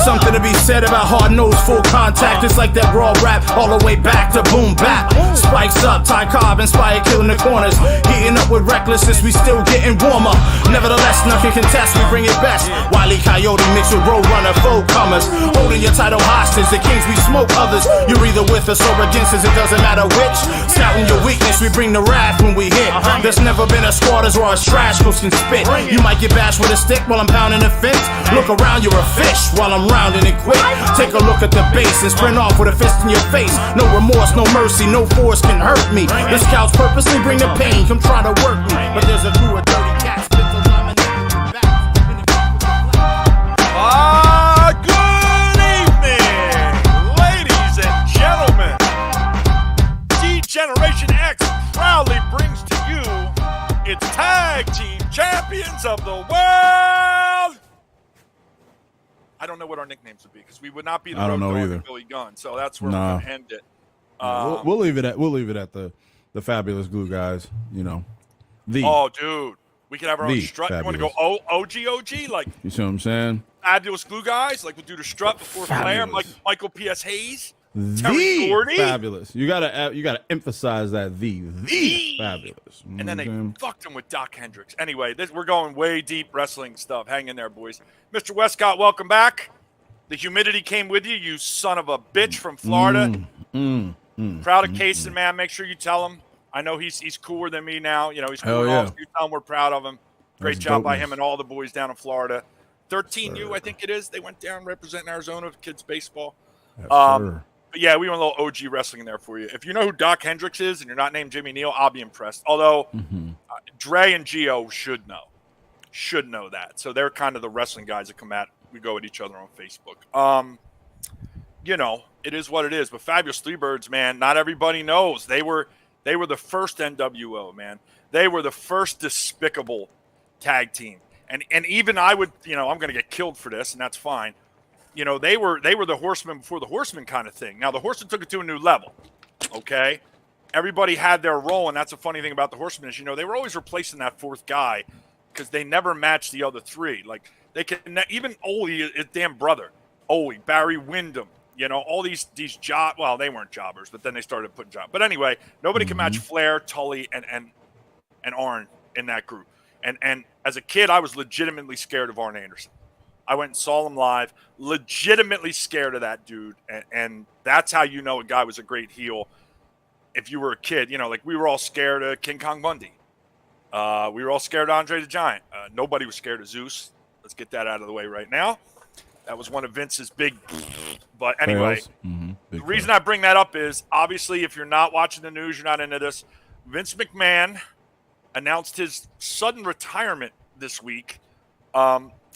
something to be said about hard-nosed full contact. It's like that raw rap all the way back to boom bap. Spikes up, Ty Cobb inspired killing the corners. Heating up with recklessness, we still getting warmer. Nevertheless, nothing can test, we bring it best. Wile E. Coyote mixed with Roadrunner, full comers. Holding your title hostage, the kings we smoke others. You're either with us or against us, it doesn't matter which. Scouting your weakness, we bring the wrath when we hit. There's never been a squad as raw as trash cooks can spit. You might get bashed with a stick while I'm pounding the fence. Look around, you're a fish while I'm rounding it quick. Take a look at the base and sprint off with a fist in your face. No remorse, no mercy, no force can hurt me. The scouts purposely bring the pain, come try to work me. But there's a crew of dirty cats. Good evening, ladies and gentlemen. D-Generation X proudly brings to you its tag team champions of the world. I don't know what our nicknames would be because we would not be the I don't know Road Dogg either. and Billy Gunn, so that's where we're gonna end it. We'll leave it at the Fabulous Glue guys. You know, Oh, dude, we could have our own strut. Fabulous. You want to go OG, like You see what I'm saying? Fabulous Glue guys, like we'll do the strut before Flair, like Fabulous. Michael P.S. Hayes, Terry The Gordy. Fabulous. You gotta emphasize that the Fabulous. You know And then what they I'm saying? fucked him with Doc Hendricks. Anyway, we're going way deep wrestling stuff. Hang in there, boys. Mr. Westcott, welcome back. The humidity came with you, you son of a bitch from Florida. Proud of Kaysen, man. Make sure you tell him. I know he's cooler than me now. You know, he's Hell cooler. yeah. You tell him we're proud of him. Great That's job by dopeness. him and all the boys down in Florida. 13U, I think it is. They went down representing Arizona kids baseball. Yes, But sir. yeah, we went a little OG wrestling in there for you. If you know who Doc Hendricks is and you're not named Jimmy Neal, I'll be impressed. Although Dre and Gio should know that. So they're kind of the wrestling guys that come at. We go at each other on Facebook. You know, it is what it is. But Fabulous Three Birds, man, not everybody knows. They were the first NWO, man. They were the first despicable tag team. And even I would, you know, I'm going to get killed for this, and that's fine. You know, they were the Horsemen before the Horsemen kind of thing. Now, the Horsemen took it to a new level, okay? Everybody had their role, and that's a funny thing about the Horsemen is, you know, they were always replacing that fourth guy because they never matched the other three. Like, they can even Ole, his damn brother, Ole, Barry Windham, you know, all these job. Well, they weren't jobbers, but then they started putting job. But anyway, nobody can match Flair, Tully, and Arn in that group. And as a kid, I was legitimately scared of Arn Anderson. I went and saw him live, legitimately scared of that dude. And that's how you know a guy was a great heel. If you were a kid, you know, like we were all scared of King Kong Bundy. We were all scared of Andre the Giant. Nobody was scared of Zeus. Let's get that out of the way right now. That was one of Vince's big. But anyway, the reason I bring that up is obviously if you're not watching the news, you're not into this. Vince McMahon announced his sudden retirement this week.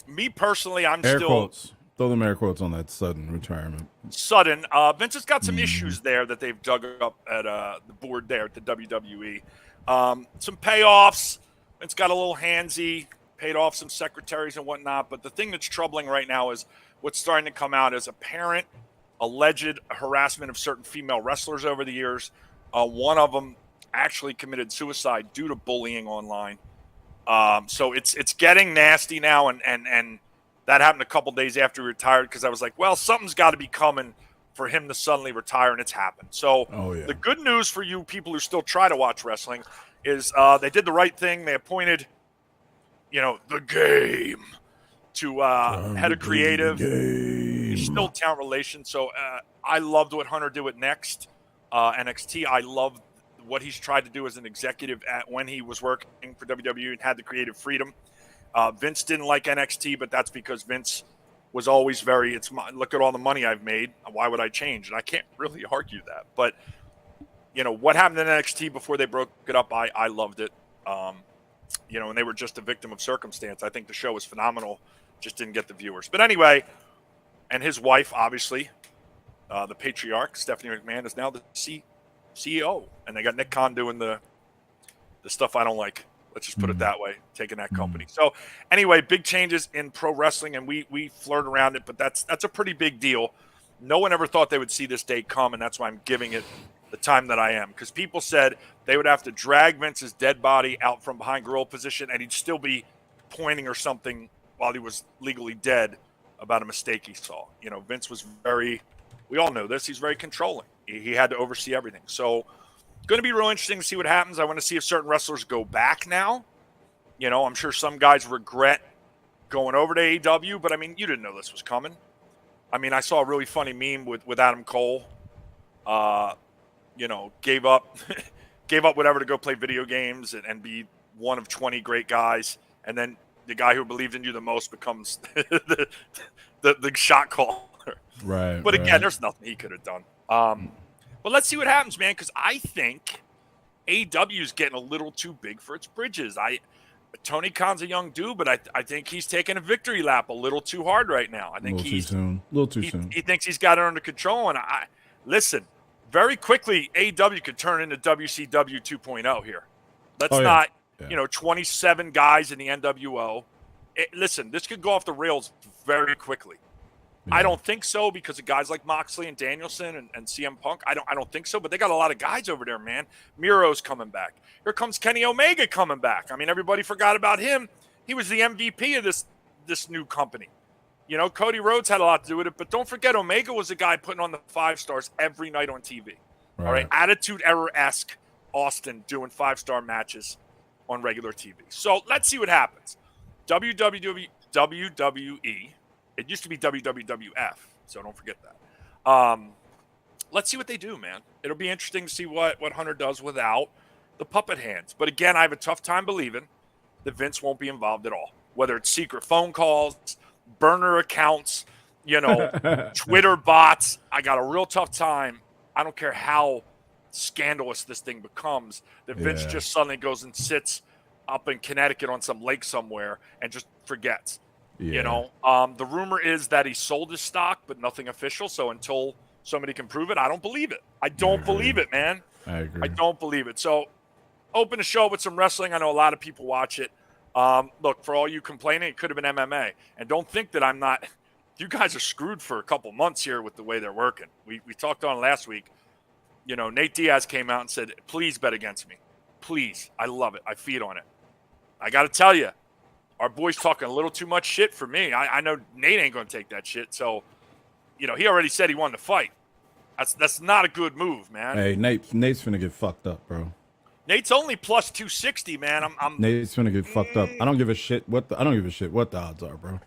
Me personally, I'm Air still quotes. Throw them air quotes on that sudden retirement. sudden. Vince has got some issues there that they've dug up at the board there at the WWE. Some payoffs. Vince got a little handsy, paid off some secretaries and whatnot. But the thing that's troubling right now is what's starting to come out as apparent alleged harassment of certain female wrestlers over the years. One of them actually committed suicide due to bullying online. So it's getting nasty now, and that happened a couple days after he retired because I was like, well, something's got to be coming for him to suddenly retire, and it's happened. So the good news for you people who still try to watch wrestling is they did the right thing. They appointed, you know, the Game to head of creative. He's still talent relations. So I loved what Hunter did with NXT. I loved what he's tried to do as an executive when he was working for WWE and had the creative freedom. Vince didn't like NXT, but that's because Vince was always look at all the money I've made. Why would I change? And I can't really argue that. But, you know, what happened in NXT before they broke it up, I loved it. You know, and they were just a victim of circumstance. I think the show was phenomenal. Just didn't get the viewers. But anyway, and his wife, obviously, the patriarch, Stephanie McMahon, is now the CEO. And they got Nick Khan doing the stuff I don't like. Let's just put it that way, taking that company. So anyway, big changes in pro wrestling, and we flirt around it, but that's a pretty big deal. No one ever thought they would see this day come, and that's why I'm giving it the time that I am. Because people said they would have to drag Vince's dead body out from behind gorilla position, and he'd still be pointing or something while he was legally dead about a mistake he saw. You know, Vince was we all know this, he's very controlling. He had to oversee everything. So going to be real interesting to see what happens. I want to see if certain wrestlers go back now. You know, I'm sure some guys regret going over to AEW, but I mean, you didn't know this was coming. I mean, I saw a really funny meme with Adam Cole. You know, gave up whatever to go play video games and be one of 20 great guys, and then the guy who believed in you the most becomes the shot caller. Right. But again, there's nothing he could have done. But let's see what happens, man, because I think AEW is getting a little too big for its bridges. Tony Khan's a young dude, but I think he's taking a victory lap a little too hard right now. I think too soon. A little too soon. He thinks he's got it under control. And listen, very quickly, AEW could turn into WCW 2.0 here. Let's not, 27 guys in the NWO. Listen, this could go off the rails very quickly. Yeah. I don't think so because of guys like Moxley and Danielson and CM Punk. I don't think so, but they got a lot of guys over there, man. Miro's coming back. Here comes Kenny Omega coming back. I mean, everybody forgot about him. He was the MVP of this new company. You know, Cody Rhodes had a lot to do with it, but don't forget Omega was the guy putting on the 5 stars every night on TV. Right. All right, Attitude Era-esque Austin doing 5-star matches on regular TV. So let's see what happens. WWE. It used to be WWF, so don't forget that. Let's see what they do, man. It'll be interesting to see what Hunter does without the puppet hands. But again, I have a tough time believing that Vince won't be involved at all. Whether it's secret phone calls, burner accounts, Twitter bots. I got a real tough time. I don't care how scandalous this thing becomes, that Vince just suddenly goes and sits up in Connecticut on some lake somewhere and just forgets. Yeah. The rumor is that he sold his stock, but nothing official. So until somebody can prove it, I don't believe it. I don't believe it, man. I agree. I don't believe it. So open the show with some wrestling. I know a lot of people watch it. Look, for all you complaining, it could have been MMA. And don't think that I'm not – you guys are screwed for a couple months here with the way they're working. We talked on last week. Nate Diaz came out and said, please bet against me. Please. I love it. I feed on it. I got to tell you, our boy's talking a little too much shit for me. I know Nate ain't going to take that shit. So, he already said he wanted to fight. That's not a good move, man. Hey, Nate's finna get fucked up, bro. Nate's only plus 260, man. Nate's finna get fucked up. I don't give a shit what the odds are, bro.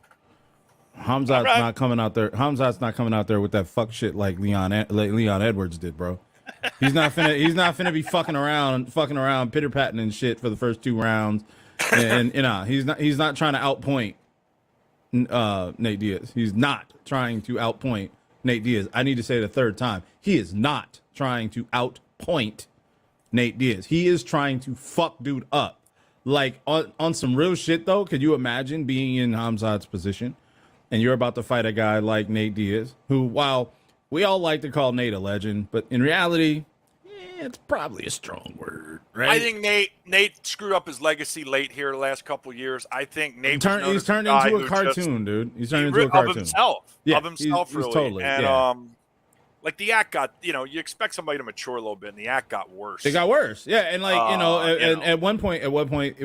Hamzat's not coming out there. Hamzat's not coming out there with that fuck shit like Leon Edwards did, bro. He's not finna be fucking around, pitter patting and shit for the first 2 rounds. And he's not trying to outpoint Nate Diaz. He's not trying to outpoint Nate Diaz. I need to say it a third time. He is not trying to outpoint Nate Diaz. He is trying to fuck dude up. Like on some real shit though, could you imagine being in Hamzat's position and you're about to fight a guy like Nate Diaz, who, while we all like to call Nate a legend, but in reality, it's probably a strong word, right? I think Nate screwed up his legacy late here the last couple of years. I think Nate he's turned into a cartoon, dude. He's turned into a cartoon. Of himself. Yeah, of himself, he's really. Totally, and, like the act got, you expect somebody to mature a little bit, and the act got worse. It got worse, yeah. And like at one point, it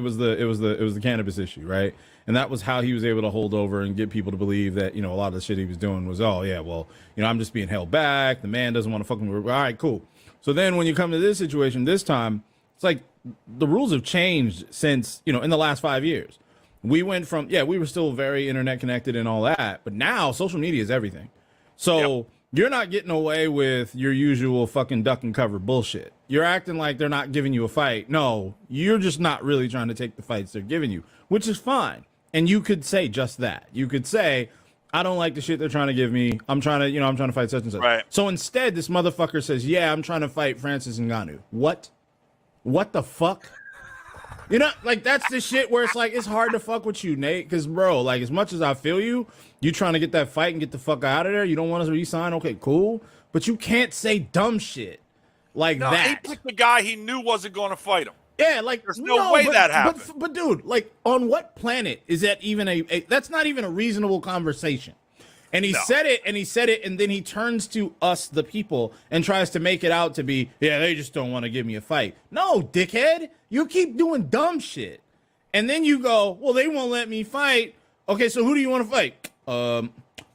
was the cannabis issue, right? And that was how he was able to hold over and get people to believe that a lot of the shit he was doing was, I'm just being held back. The man doesn't want to fucking. All right, cool. So then when you come to this situation, this time it's like the rules have changed since in the last 5 years. We went from we were still very internet connected and all that, but now social media is everything. So. Yep. You're not getting away with your usual fucking duck and cover bullshit. You're acting like they're not giving you a fight. No, you're just not really trying to take the fights they're giving you, which is fine. And you could say just that. You could say, I don't like the shit they're trying to give me. I'm trying to fight such and such. Right. So instead, this motherfucker says, I'm trying to fight Francis Ngannou. What? What the fuck? Like, that's the shit where it's like, it's hard to fuck with you, Nate. Because, bro, like, as much as I feel you trying to get that fight and get the fuck out of there. You don't want us to re-sign? Okay, cool. But you can't say dumb shit like that. He picked the guy he knew wasn't going to fight him. Yeah, like, there's no way that happened. But, dude, like, on what planet is that even that's not even a reasonable conversation. And he said it, and then he turns to us, the people, and tries to make it out to be, they just don't want to give me a fight. No, dickhead. You keep doing dumb shit. And then you go, well, they won't let me fight. Okay, so who do you want to fight?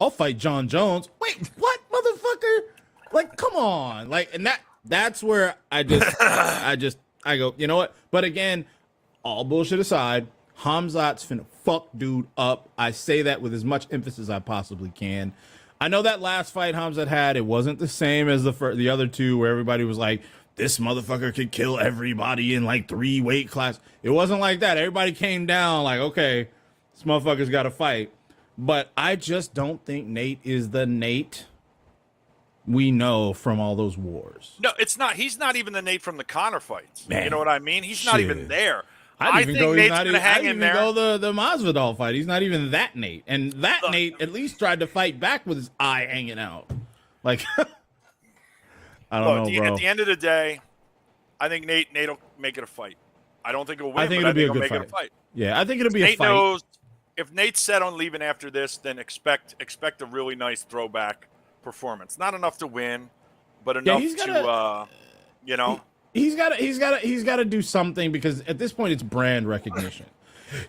I'll fight John Jones. Wait, what, motherfucker? Like, come on. Like, and that's where I go, you know what? But again, all bullshit aside, Hamzat's finna fuck dude up. I say that with as much emphasis as I possibly can. I know that last fight Hamzat had, it wasn't the same as the other two where everybody was like, this motherfucker could kill everybody in like 3 weight class. It wasn't like that. Everybody came down like, okay, this motherfucker's got to fight. But I just don't think Nate is the Nate we know from all those wars. No, it's not. He's not even the Nate from the Conor fights. Man, you know what I mean? He's not even there. I think Nate's going to hang in there. The Masvidal fight. He's not even that Nate. And that Nate at least tried to fight back with his eye hanging out. Like, I don't know, bro. At the end of the day, I think Nate will make it a fight. I don't think he'll win, I think but it'll I think he'll be make a it good a fight. Yeah, I think it'll be Nate a fight. knows if Nate's set on leaving after this, then expect a really nice throwback performance. Not enough to win, but enough to you know. He's got to do something because at this point it's brand recognition.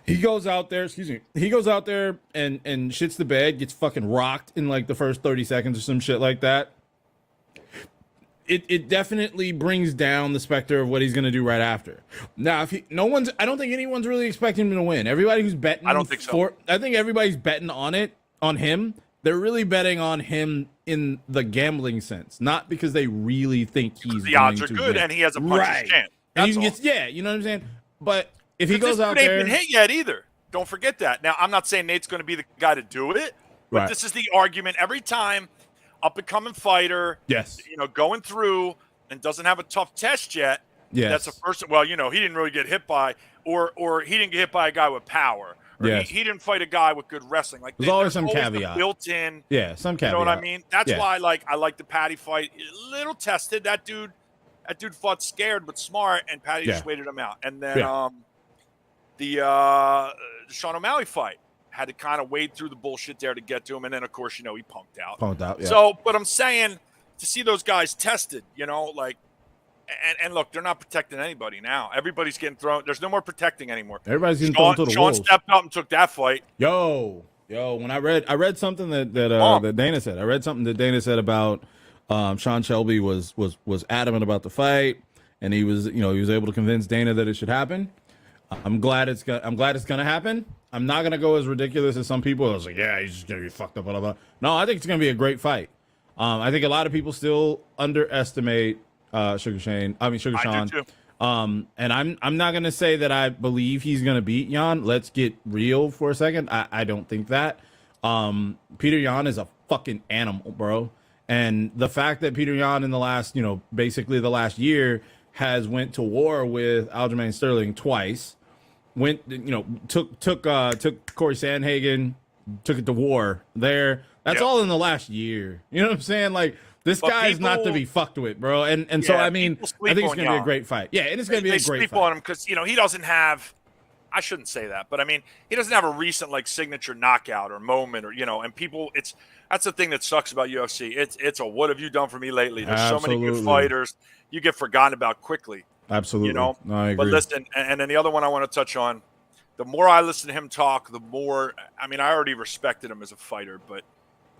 He goes out there, He goes out there and shits the bed, gets fucking rocked in like the first 30 seconds or some shit like that. It definitely brings down the specter of what he's going to do right after. Now, I don't think anyone's really expecting him to win. Everybody who's betting, I don't think so. I think everybody's betting on him. They're really betting on him in the gambling sense, not because they really think he's the odds are good win. And he has a puncher's chance. And you know what I'm saying? But if he goes out there, ain't been hit yet either. Don't forget that. Now, I'm not saying Nate's going to be the guy to do it, but this is the argument every time. Up and coming fighter, yes, going through and doesn't have a tough test yet. Yes, that's the first. Well, he didn't really get hit by, or he didn't get hit by a guy with power. Or yes. he didn't fight a guy with good wrestling. Like there's always some caveat built in. Yeah, some caveat. You know what I mean? That's why I like the Patty fight. A little tested. That dude fought scared but smart, and Patty just waited him out. And then the Sean O'Malley fight. Had to kind of wade through the bullshit there to get to him. And then, of course, he punked out. Yeah. So, but I'm saying to see those guys tested, like, and look, they're not protecting anybody now. Everybody's getting thrown. There's no more protecting anymore. Everybody's getting thrown to the wolves. Sean stepped up and took that fight. Yo, when I read something that Dana said. I read something that Dana said about Sean Shelby was adamant about the fight. And he was able to convince Dana that it should happen. I'm glad it's going to happen. I'm not going to go as ridiculous as some people. I was like, yeah, he's just going to be fucked up, blah, blah, blah. No, I think it's going to be a great fight. I think a lot of people still underestimate Sugar Sean. I do too. And I'm not going to say that I believe he's going to beat Jan. Let's get real for a second. I don't think that. Peter Yan is a fucking animal, bro. And the fact that Peter Yan in the last, basically the last year has went to war with Aljamain Sterling twice. Took Corey Sandhagen, took it to war there. That's all in the last year. You know what I'm saying? Like, this guy is not to be fucked with, bro. And so, I think it's going to be a great fight. Yeah, and it's going to be a great fight. They sleep on him because, he doesn't have – I shouldn't say that. But, he doesn't have a recent, signature knockout or moment or, and people – that's the thing that sucks about UFC. It's a what have you done for me lately? There's so many good fighters. You get forgotten about quickly. Absolutely. No, I agree. But listen, and then the other one I want to touch on, the more I listen to him talk, the more, I already respected him as a fighter, but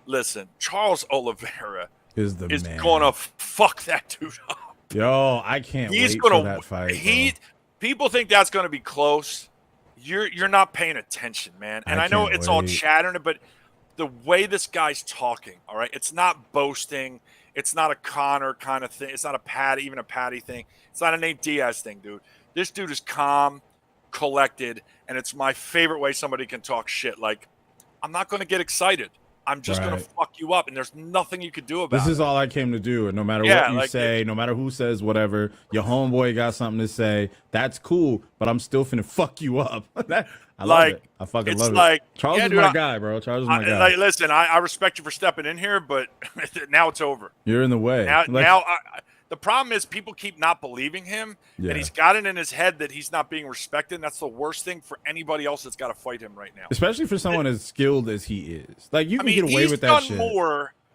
listen, Charles Oliveira is going to fuck that dude up. Yo, I can't wait for that fight. People think that's going to be close. You're not paying attention, man. And I know it's all chattering, but the way this guy's talking, all right, it's not boasting. It's not a Conor kind of thing. It's not even a Patty thing. It's not a Nate Diaz thing, dude. This dude is calm, collected, and it's my favorite way somebody can talk shit. Like, I'm not going to get excited. I'm just going to fuck you up, and there's nothing you could do about it. This is all I came to do, and no matter what you say, no matter who says whatever, your homeboy got something to say, that's cool, but I'm still finna fuck you up. I love it. I fucking love it. Charles is my guy, bro. Charles is my guy. Listen, I respect you for stepping in here, but now it's over. You're in the way. Now the problem is people keep not believing him, and he's got it in his head that he's not being respected. And that's the worst thing for anybody else that's got to fight him right now. Especially for someone as skilled as he is. Like, you can get away with that shit.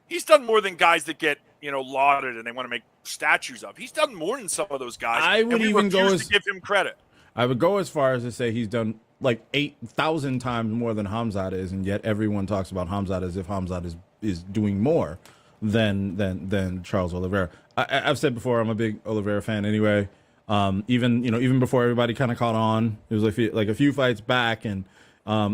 He's done more than guys that get, lauded and they want to make statues of. He's done more than some of those guys. I would even go to give him credit. I would go as far as to say he's done like 8,000 times more than Hamzat is, and yet everyone talks about Hamzat as if Hamzat is doing more than Charles Oliveira. I've said before, I'm a big Oliveira fan anyway. Even before everybody kind of caught on, it was like a few fights back, and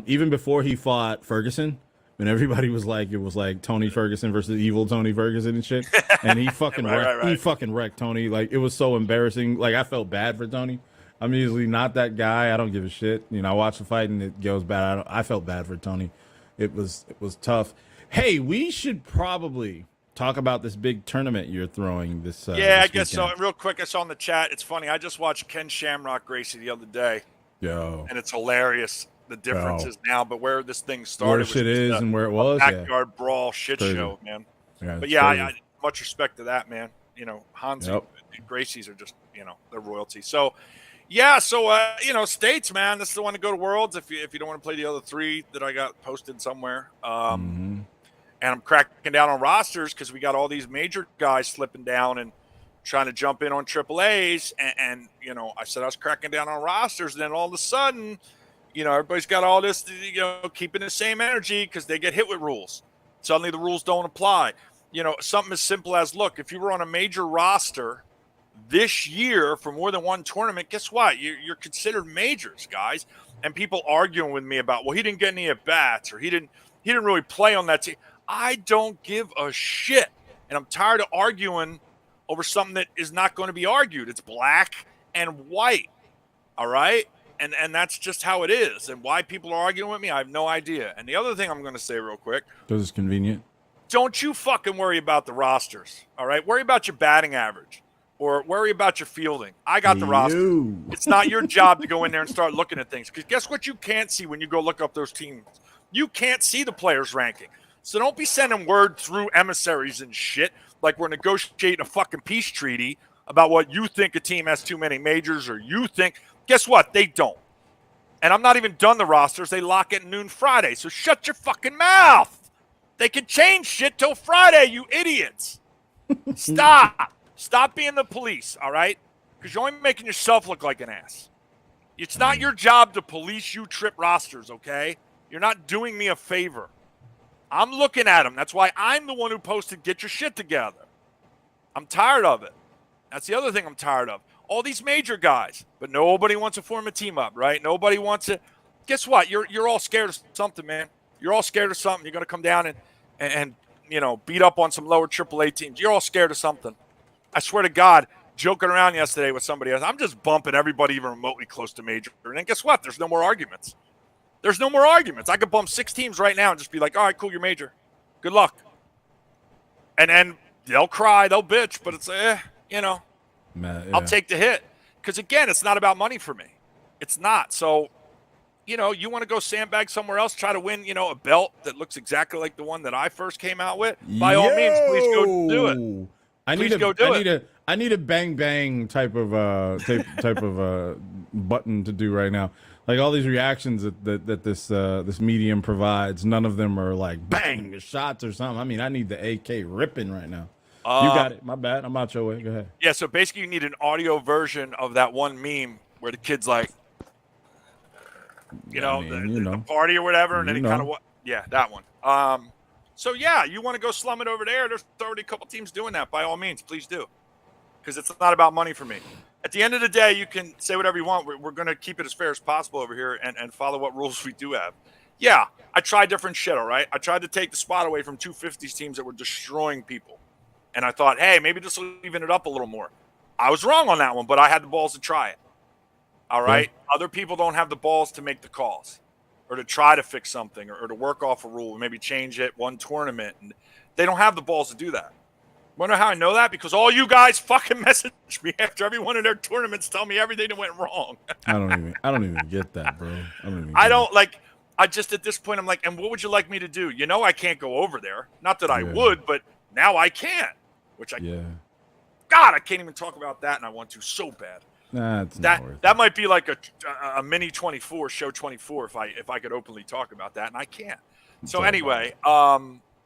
even before he fought Ferguson, when everybody was like, it was like Tony Ferguson versus evil Tony Ferguson and shit, and he fucking right. he fucking wrecked Tony. Like, it was so embarrassing. Like, I felt bad for Tony. I'm usually not that guy. I don't give a shit. I watch the fight and it goes bad. I felt bad for Tony. It was tough. Hey, we should probably talk about this big tournament you're throwing this. I guess so. Real quick, I saw in the chat. It's funny. I just watched Ken Shamrock Gracie the other day. And it's hilarious. The differences now, but where this thing started, where shit is and where it was, backyard brawl shit show, man. But I much respect to that, man. Hans and Gracie's are just, they're royalty. So, states, man, this is the one to go to Worlds if you don't want to play the other three that I got posted somewhere. And I'm cracking down on rosters because we got all these major guys slipping down and trying to jump in on triple A's. And I said I was cracking down on rosters, and then all of a sudden, everybody's got all this, keeping the same energy because they get hit with rules. Suddenly the rules don't apply. Something as simple as, look, if you were on a major roster this year for more than one tournament, guess what? You're considered majors, guys. And people arguing with me about, well, he didn't get any at bats, or he didn't really play on that team. I don't give a shit. And I'm tired of arguing over something that is not going to be argued. It's black and white. All right? And that's just how it is. And why people are arguing with me, I have no idea. And the other thing I'm going to say real quick. Because it's convenient. Don't you fucking worry about the rosters, all right? Worry about your batting average or worry about your fielding. I got the roster. It's not your job to go in there and start looking at things. Because guess what you can't see when you go look up those teams? You can't see the players' ranking. So don't be sending word through emissaries and shit like we're negotiating a fucking peace treaty about what you think a team has too many majors or you think. Guess what? They don't. And I'm not even done the rosters. They lock at noon Friday. So shut your fucking mouth. They can change shit till Friday, you idiots. Stop. Stop being the police, all right? Because you're only making yourself look like an ass. It's not your job to police you trip rosters, okay? You're not doing me a favor. I'm looking at them. That's why I'm the one who posted, get your shit together. I'm tired of it. That's the other thing I'm tired of. All these major guys, but nobody wants to form a team up, right? Nobody wants to. Guess what? You're all scared of something, man. You're all scared of something. You're going to come down and beat up on some lower AAA teams. You're all scared of something. I swear to God, joking around yesterday with somebody else, I'm just bumping everybody even remotely close to major. And then guess what? There's no more arguments. There's no more arguments. I could bump 6 teams right now and just be like, all right, cool, you're major. Good luck. And then they'll cry, they'll bitch, but it's, I'll take the hit. Because, again, it's not about money for me. It's not. So, you want to go sandbag somewhere else, try to win, a belt that looks exactly like the one that I first came out with. By all means, please go do it. I need a bang bang type of button to do right now. Like all these reactions that this medium provides, none of them are like bang shots or something. I mean, I need the AK ripping right now. You got it. My bad. I'm out your way. Go ahead. Yeah. So basically, you need an audio version of that one meme where the kid's like, the party or whatever, and then he kind of that one. So yeah, you want to go slum it over there? There's already a couple teams doing that. By all means, please do, because it's not about money for me. At the end of the day, you can say whatever you want. We're going to keep it as fair as possible over here and follow what rules we do have. Yeah, I tried different shit, all right? I tried to take the spot away from 250s teams that were destroying people. And I thought, hey, maybe this will even it up a little more. I was wrong on that one, but I had the balls to try it. All right? Yeah. Other people don't have the balls to make the calls or to try to fix something or to work off a rule, maybe change it one tournament. And they don't have the balls to do that. Wonder how I know that? Because all you guys fucking message me after every one of their tournaments, tell me everything that went wrong. I don't even get that, bro. I just at this point I'm like, and what would you like me to do? I can't go over there. Not that I would, but now I can't. God, I can't even talk about that, and I want to so bad. Nah, it's not worth it. That might be like a mini 24 show 24 if I could openly talk about that, and I can't. So anyway,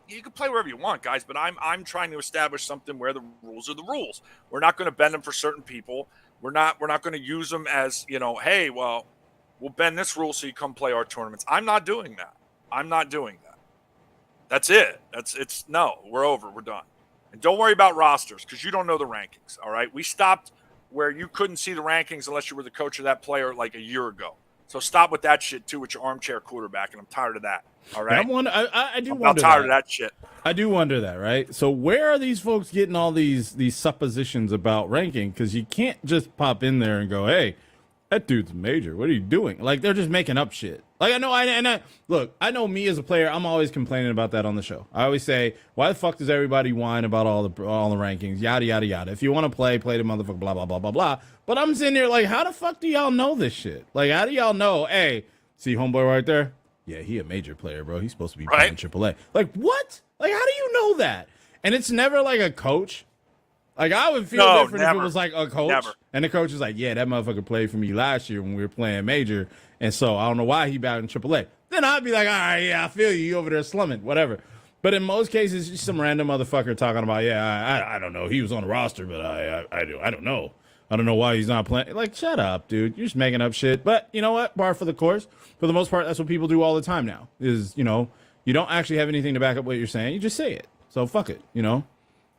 you can play wherever you want, guys, but I'm trying to establish something where the rules are the rules. We're not going to bend them for certain people. We're not going to use them as, hey, well, we'll bend this rule so you come play our tournaments. I'm not doing that. I'm not doing that. That's it. No, we're over. We're done. And don't worry about rosters because you don't know the rankings, all right? We stopped where you couldn't see the rankings unless you were the coach of that player like a year ago. So stop with that shit, too, with your armchair quarterback, and I'm tired of that, all right? I'm tired of that shit. I do wonder that, right? So where are these folks getting all these suppositions about ranking? Because you can't just pop in there and go, hey, that dude's major. What are you doing? Like, they're just making up shit. Like, I know me as a player, I'm always complaining about that on the show. I always say, why the fuck does everybody whine about all the rankings? Yada, yada, yada. If you want to play the motherfucker, blah, blah, blah, blah, blah. But I'm sitting here like, how the fuck do y'all know this shit? Like, how do y'all know, hey, see homeboy right there? Yeah, he a major player, bro. He's supposed to be playing AAA. Like, what? Like, how do you know that? And it's never like a coach. Like, I would feel different if it was like a coach. And the coach is like, yeah, that motherfucker played for me last year when we were playing major. And so I don't know why he back in AAA. Then I'd be like, all right, yeah, I feel you. You over there slumming, whatever. But in most cases, just some random motherfucker talking about, yeah, I don't know. He was on the roster, but I don't know. I don't know why he's not playing. Like, shut up, dude. You're just making up shit. But you know what? Par for the course. For the most part, that's what people do all the time now. Is, you know, you don't actually have anything to back up what you're saying. You just say it. So fuck it, you know?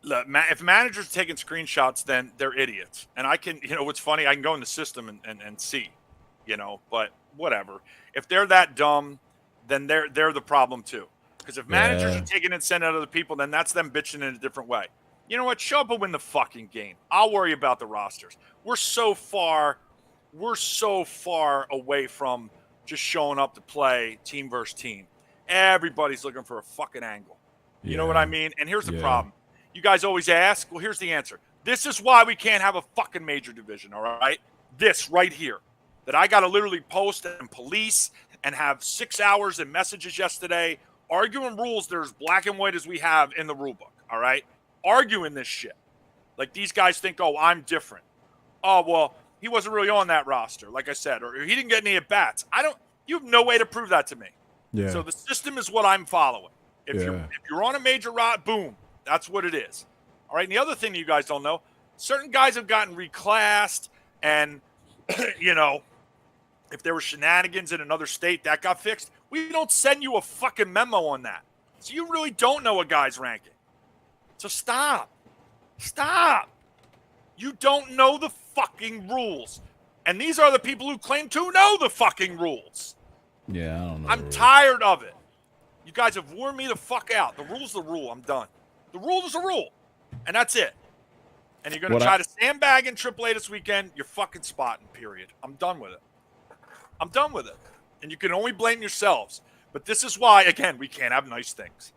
Look, if managers are taking screenshots, then they're idiots. And I can, you know, what's funny, I can go in the system and see, you know, but whatever. If they're that dumb, then they're the problem too. Because if managers are taking it, sending other people, then that's them bitching in a different way. You know what? Show up and win the fucking game. I'll worry about the rosters. We're so far away from just showing up to play team versus team. Everybody's looking for a fucking angle. You know what I mean? And here's the problem. You guys always ask. Well, here's the answer. This is why we can't have a fucking major division, all right? This right here. That I got to literally post and police and have 6 hours and messages yesterday arguing rules that are as black and white as we have in the rule book, all right? Arguing this shit. Like these guys think, oh, I'm different. Oh, well, he wasn't really on that roster, like I said, or he didn't get any at-bats. You have no way to prove that to me. Yeah. So the system is what I'm following. If you're on a major rod, boom, that's what it is. All right, and the other thing you guys don't know, certain guys have gotten reclassed and, you know, if there were shenanigans in another state, that got fixed. We don't send you a fucking memo on that. So you really don't know a guy's ranking. So stop. Stop. You don't know the fucking rules. And these are the people who claim to know the fucking rules. Yeah, I don't know. I'm tired of it. You guys have worn me the fuck out. The rule's the rule. I'm done. The rule is a rule. And that's it. And you're going to try to sandbag in AAA this weekend, you're fucking spotting, period. I'm done with it. I'm done with it. And you can only blame yourselves. But this is why, again, we can't have nice things.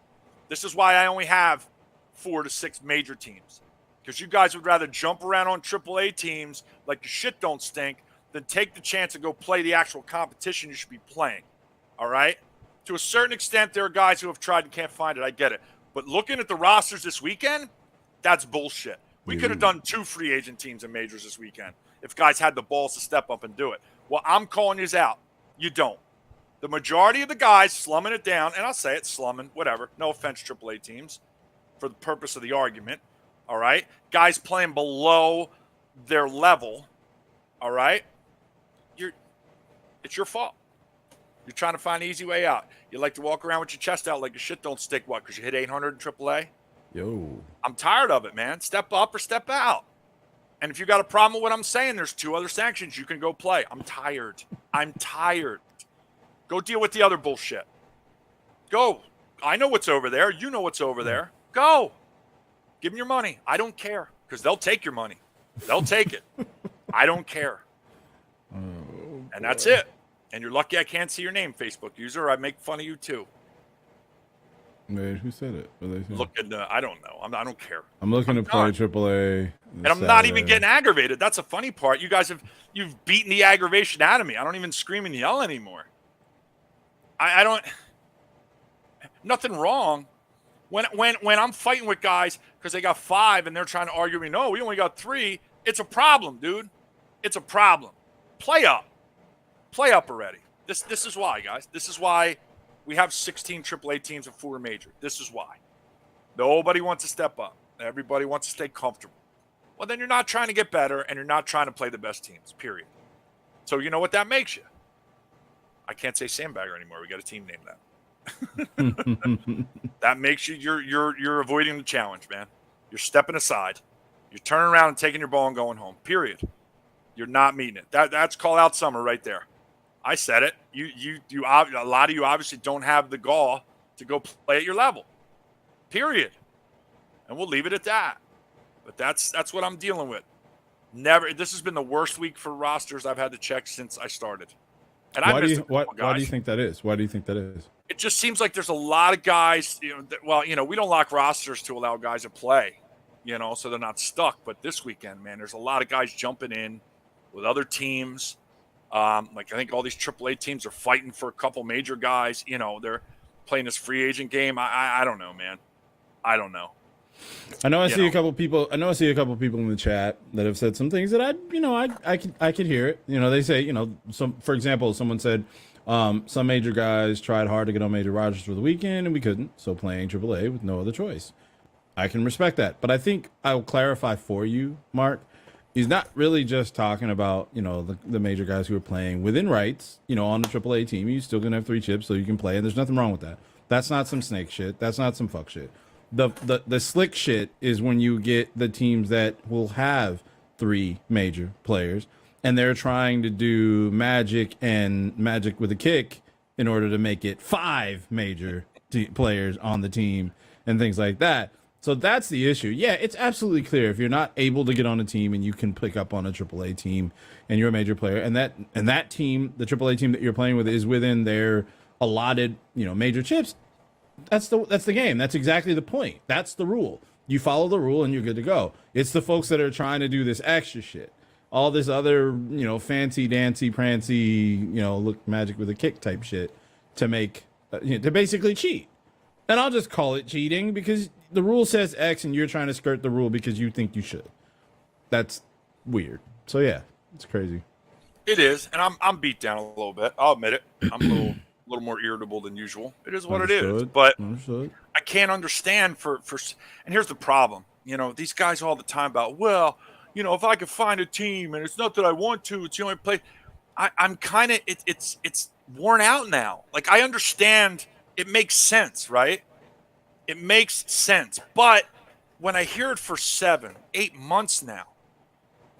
This is why I only have 4 to 6 major teams. Because you guys would rather jump around on AAA teams like your shit don't stink than take the chance to go play the actual competition you should be playing. All right? To a certain extent, there are guys who have tried and can't find it. I get it. But looking at the rosters this weekend, that's bullshit. We could have done 2 free agent teams in majors this weekend if guys had the balls to step up and do it. Well, I'm calling you out. You don't. The majority of the guys slumming it down, and I'll say it, slumming, whatever. No offense, AAA teams, for the purpose of the argument. All right? Guys playing below their level. All right? It's your fault. You're trying to find an easy way out. You like to walk around with your chest out like your shit don't stick, what, because you hit 800 in AAA? Yo. I'm tired of it, man. Step up or step out. And if you got a problem with what I'm saying, there's 2 other sanctions you can go play. I'm tired. I'm tired. Go deal with the other bullshit. Go. I know what's over there. You know what's over there. Go. Give them your money. I don't care because they'll take your money. They'll take it. I don't care. And that's it. And you're lucky I can't see your name, Facebook user. I make fun of you too. Man, who said it? Look at I don't know. I don't care. I'm looking to play AAA. And I'm not even getting aggravated. That's the funny part. You guys you've beaten the aggravation out of me. I don't even scream and yell anymore. I don't. Nothing wrong. When I'm fighting with guys because they got 5 and they're trying to argue with me, no, we only got 3. It's a problem, dude. It's a problem. Play up. Play up already. This is why, guys. This is why we have 16 AAA teams and 4 major. This is why. Nobody wants to step up. Everybody wants to stay comfortable. Well, then you're not trying to get better and you're not trying to play the best teams, period. So you know what that makes you? I can't say sandbagger anymore. We got a team named that. That makes you're avoiding the challenge, man. You're stepping aside. You're turning around and taking your ball and going home. Period. You're not meeting it. That's call out summer right there. I said it. A lot of you obviously don't have the gall to go play at your level. Period. And we'll leave it at that. But that's what I'm dealing with. This has been the worst week for rosters I've had to check since I started. And why do you think that is? Why do you think that is? It just seems like there's a lot of guys, we don't lock rosters to allow guys to play, so they're not stuck. But this weekend, man, there's a lot of guys jumping in with other teams. I think all these AAA teams are fighting for a couple major guys. They're playing this free agent game. I don't know, man. I don't know. I know I see a couple people in the chat that have said some things that I could hear it. They say, for example, someone said some major guys tried hard to get on major rosters for the weekend and we couldn't, so playing AAA with no other choice. I can respect that, but I think I'll clarify for you, Mark. He's not really just talking about, the major guys who are playing within rights, on the AAA team. You're still going to have 3 chips so you can play, and there's nothing wrong with that. That's not some snake shit. That's not some fuck shit. The slick shit is when you get the teams that will have 3 major players, and they're trying to do magic and magic with a kick in order to make it 5 major players on the team and things like that. So that's the issue. Yeah, it's absolutely clear if you're not able to get on a team and you can pick up on a AAA team and you're a major player, and that team, the AAA team that you're playing with, is within their allotted, major chips. That's the game. That's exactly the point. That's the rule. You follow the rule and you're good to go. It's the folks that are trying to do this extra shit, all this other, fancy dancy prancy, look magic with a kick type shit to make to basically cheat. And I'll just call it cheating because the rule says X and you're trying to skirt the rule because you think you should. That's weird. So yeah, it's crazy. It is, and I'm beat down a little bit. I'll admit it. I'm a little more irritable than usual. It is what it is. But I can't understand for and here's the problem. These guys all the time about, if I could find a team and it's not that I want to, it's the only place. I'm kind of it's worn out now. Like I understand. It makes sense, right? It makes sense. But when I hear it for 7, 8 months now,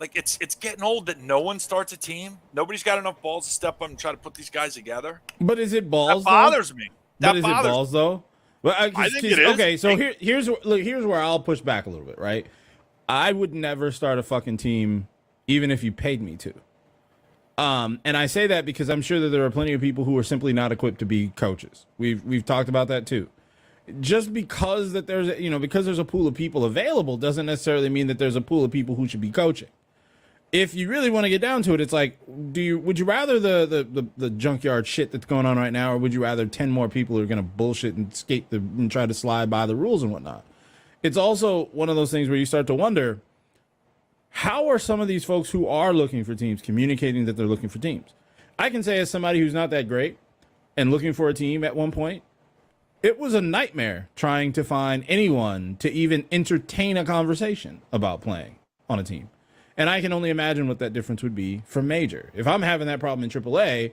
like it's getting old that no one starts a team. Nobody's got enough balls to step up and try to put these guys together. But is it balls? That bothers me. But is it balls though? Well, I think it is. Okay, so here's where I'll push back a little bit, right? I would never start a fucking team, even if you paid me to. And I say that because I'm sure that there are plenty of people who are simply not equipped to be coaches. We've talked about that too. Just because that there's a pool of people available doesn't necessarily mean that there's a pool of people who should be coaching. If you really want to get down to it, it's like, would you rather the junkyard shit that's going on right now, or would you rather 10 more people who are going to bullshit and and try to slide by the rules and whatnot? It's also one of those things where you start to wonder, how are some of these folks who are looking for teams communicating that they're looking for teams? I can say as somebody who's not that great and looking for a team at one point, it was a nightmare trying to find anyone to even entertain a conversation about playing on a team. And I can only imagine what that difference would be for major. If I'm having that problem in AAA,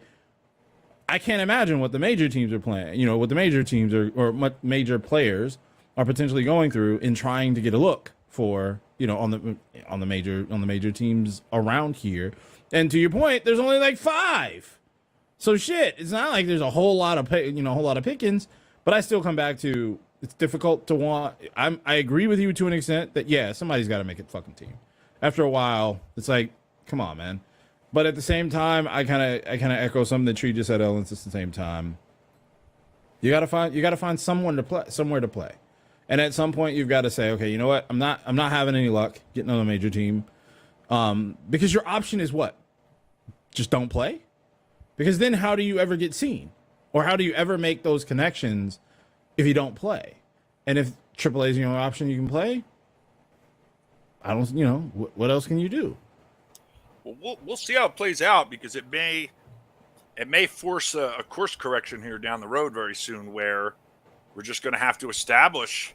I can't imagine what the major teams are playing, what the major teams or what major players are potentially going through in trying to get a look for, on the major teams around here. And to your point, there's only like 5. So shit, it's not like there's a whole lot of pickings, but I still come back to, it's difficult to want. I agree with you to an extent that somebody's got to make it fucking team. After a while, it's like, come on, man. But at the same time, I kind of echo something that Tree just said, Ellen, at the same time. You got to find somewhere to play. And at some point, you've got to say, okay, you know what? I'm not having any luck getting on a major team. Because your option is what? Just don't play? Because then how do you ever get seen? Or how do you ever make those connections if you don't play? And if AAA is the only option you can play, what else can you do? Well, we'll see how it plays out, because it may force a course correction here down the road very soon, where we're just going to have to establish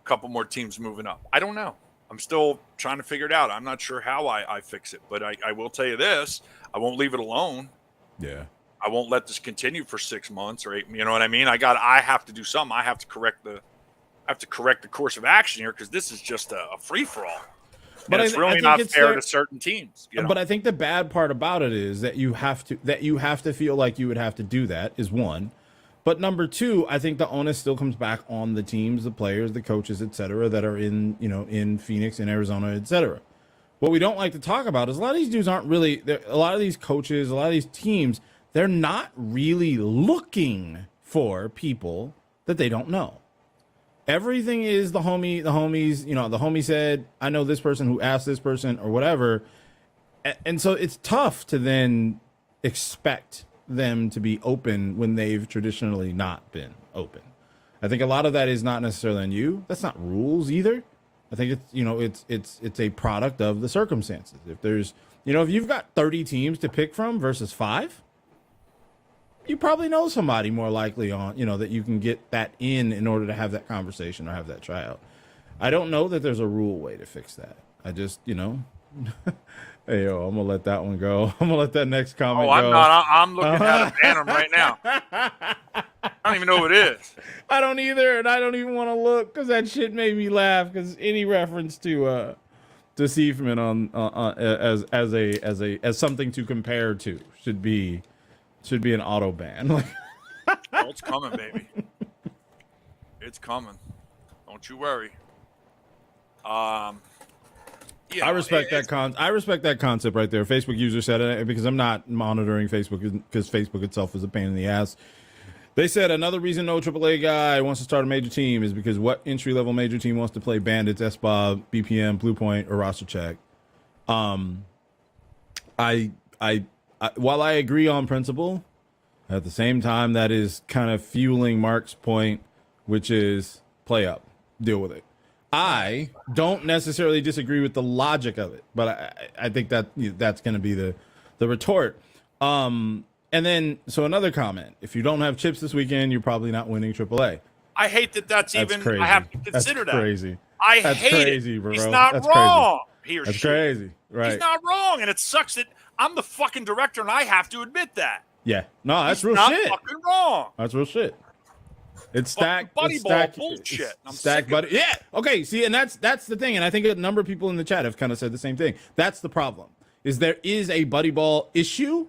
a couple more teams moving up. I don't know. I'm still trying to figure it out. I'm not sure how I fix it, but I will tell you this. I won't leave it alone. Yeah. I won't let this continue for 6 months or 8. You know what I mean? I have to do something. I have to correct the course of action here because this is just a free for all. But it's really not fair to certain teams. You know? But I think the bad part about it is that you have to feel like you would have to do that is one. But number two, I think the onus still comes back on the teams, the players, the coaches, et cetera, that are in Phoenix, in Arizona, et cetera. What we don't like to talk about is a lot of these dudes aren't really, a lot of these coaches, a lot of these teams, they're not really looking for people that they don't know. Everything is the homies, the homie said, I know this person who asked this person or whatever. And so it's tough to then expect them to be open when they've traditionally not been open. I think a lot of that is not necessarily on you. That's not rules either. I think it's a product of the circumstances. If there's, if you've got 30 teams to pick from versus 5, you probably know somebody more likely on, that you can get that in order to have that conversation or have that tryout. I don't know that there's a rule way to fix that. I just, hey, yo, I'm going to let that one go. I'm going to let that next comment go. I'm not. I'm looking at a Phantom right now. I don't even know what it is. I don't either, and I don't even want to look because that shit made me laugh because any reference to Seifman as something to compare to should be an auto ban. Oh, it's coming, baby. It's coming. Don't you worry. I respect that concept right there. Facebook user said it because I'm not monitoring Facebook because Facebook itself is a pain in the ass. They said another reason no AAA guy wants to start a major team is because what entry-level major team wants to play Bandits, SBOB, BPM, Blue Point, or roster check? While I agree on principle, at the same time, that is kind of fueling Mark's point, which is play up, deal with it. I don't necessarily disagree with the logic of it, but I think that that's going to be the retort. And then, so another comment: if you don't have chips this weekend, you're probably not winning AAA. I hate that's even. Crazy. I have to consider that's crazy. I that's hate crazy, it. Bro. He's not that's wrong. Crazy. He or that's she. Crazy, right? He's not wrong, and it sucks that I'm the fucking director, and I have to admit that. Yeah, no, that's He's real not shit. Fucking wrong. That's real shit. It's stacked. Buddy ball bullshit. I'm stacked, buddy. Yeah. Okay. See, and that's the thing, and I think a number of people in the chat have kind of said the same thing. That's the problem. Is there is a buddy ball issue,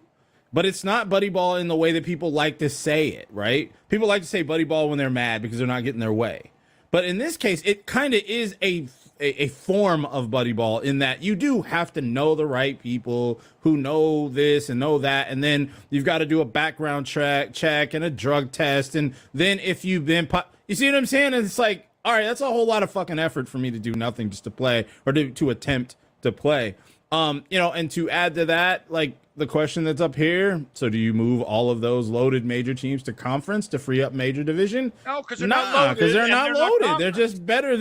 but it's not buddy ball in the way that people like to say it. Right? People like to say buddy ball when they're mad because they're not getting their way. But in this case, it kind of is a form of buddy ball in that you do have to know the right people who know this and know that, and then you've got to do a background check and a drug test, and then if you've been you see what I'm saying? And it's like, all right, that's a whole lot of fucking effort for me to do nothing just to play or to attempt to play. And to add to that, like the question that's up here, so do you move all of those loaded major teams to conference to free up major division? No, because they're not loaded. Because they're not loaded. They're just better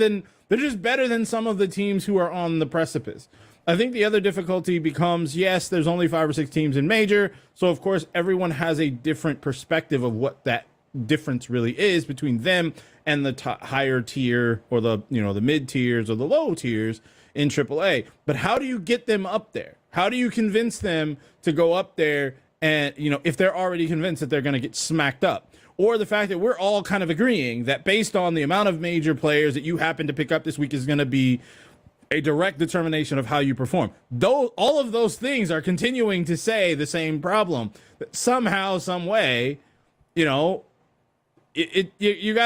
than some of the teams who are on the precipice. I think the other difficulty becomes, yes, there's only 5 or 6 teams in major, so of course everyone has a different perspective of what that difference really is between them and the higher tier or the mid tiers or the low tiers in AAA. But how do you get them up there? How do you convince them to go up there and, if they're already convinced that they're going to get smacked up? Or the fact that we're all kind of agreeing that based on the amount of major players that you happen to pick up this week is going to be a direct determination of how you perform. Though all of those things are continuing to say the same problem. That somehow, some way, you got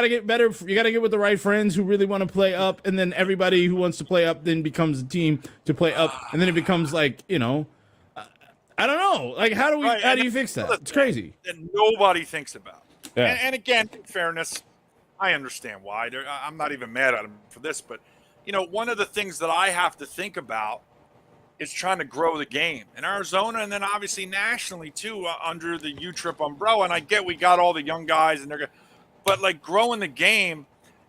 to get better. You got to get with the right friends who really want to play up, and then everybody who wants to play up then becomes a team to play up, and then it becomes like, I don't know. Like, how do you fix that? It's crazy. And nobody thinks about. Yeah. And again, in fairness, I understand why. I'm not even mad at him for this, but one of the things that I have to think about is trying to grow the game in Arizona, and then obviously nationally too, under the U-Trip umbrella. And I get we got all the young guys, and but like growing the game.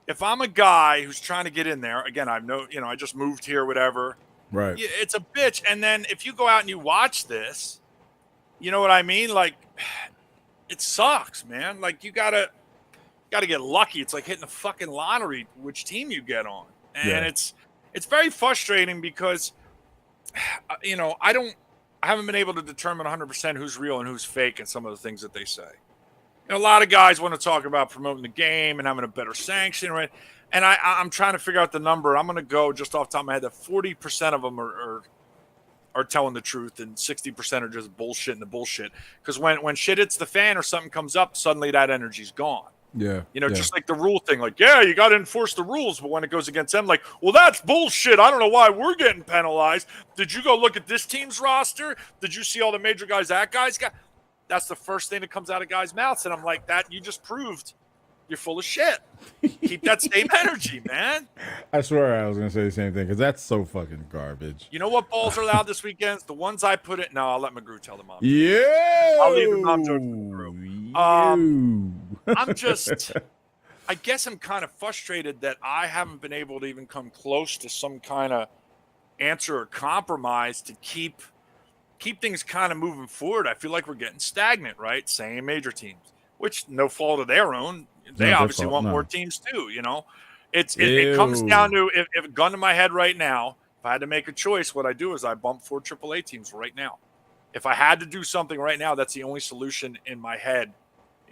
If I'm a guy who's trying to get in there, again, I just moved here, whatever. Right. It's a bitch. And then if you go out and you watch this, you know what I mean? Like, it sucks, man. Like, you gotta get lucky. It's like hitting a fucking lottery which team you get on. And it's very frustrating because I don't I haven't been able to determine 100% who's real and who's fake and some of the things that they say. A lot of guys want to talk about promoting the game and having a better sanction, right? And I'm trying to figure out the number. I'm going to go just off the top of my head that 40% of them are telling the truth and 60% are just bullshitting the bullshit. Because when shit hits the fan or something comes up, suddenly that energy's gone. Yeah. Just like the rule thing, like, yeah, you got to enforce the rules. But when it goes against them, like, well, that's bullshit. I don't know why we're getting penalized. Did you go look at this team's roster? Did you see all the major guys that guy's got? That's the first thing that comes out of guys' mouths. And I'm like, that you just proved you're full of shit. Keep that same energy, man. I swear I was going to say the same thing because that's so fucking garbage. You know what balls are allowed this weekend? The ones I put in. No, I'll let McGrew tell them all. Yeah. I'll leave the mom joke to McGrew. I guess I'm kind of frustrated that I haven't been able to even come close to some kind of answer or compromise to keep things kind of moving forward. I feel like we're getting stagnant, right? Same major teams, which no fault of their own. They obviously want more teams too, It comes down to, if a gun to my head right now, if I had to make a choice, what I do is I bump 4 AAA teams right now. If I had to do something right now, that's the only solution in my head.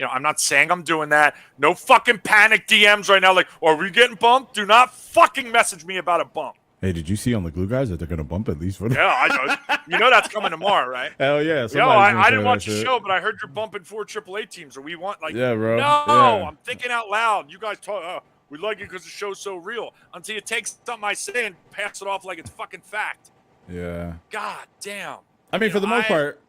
I'm not saying I'm doing that. No fucking panic DMs right now. Like, are we getting bumped? Do not fucking message me about a bump. Hey, did you see on the Glue Guys that they're going to bump at least for them? Yeah, I know. That's coming tomorrow, right? Hell yeah. I didn't watch the show, but I heard you're bumping 4 AAA teams. Or we want, like, yeah, bro. No, yeah. I'm thinking out loud. You guys talk, we like it because the show's so real. Until you take something I say and pass it off like it's fucking fact. Yeah. God damn. I mean, for the most part,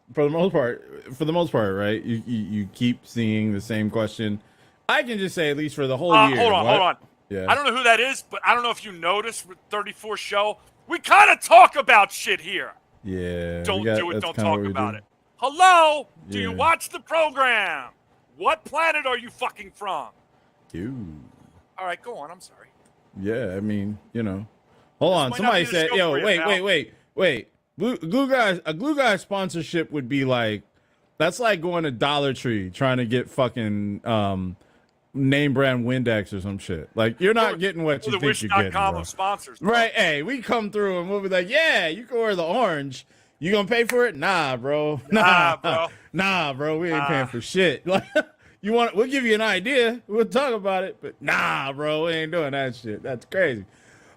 right? You keep seeing the same question. I can just say, at least for the whole year. Hold on. Yeah. I don't know who that is, but I don't know if you noticed with 34 show, we kind of talk about shit here. Yeah. Don't talk about it. Hello? Do you watch the program? What planet are you fucking from? Dude. All right, go on. I'm sorry. Yeah, I mean, Hold on. Somebody said, yo, wait. A Glue Guy sponsorship would be like, that's like going to Dollar Tree trying to get fucking name brand Windex or some shit. Like, you're not getting what you think you're getting, bro. Of sponsors, bro. Right? Hey, we come through and we'll be like, yeah, you can wear the orange. You gonna pay for it? Nah, bro. Nah, bro. We ain't paying for shit. Like, we'll give you an idea. We'll talk about it, but nah, bro, we ain't doing that shit. That's crazy.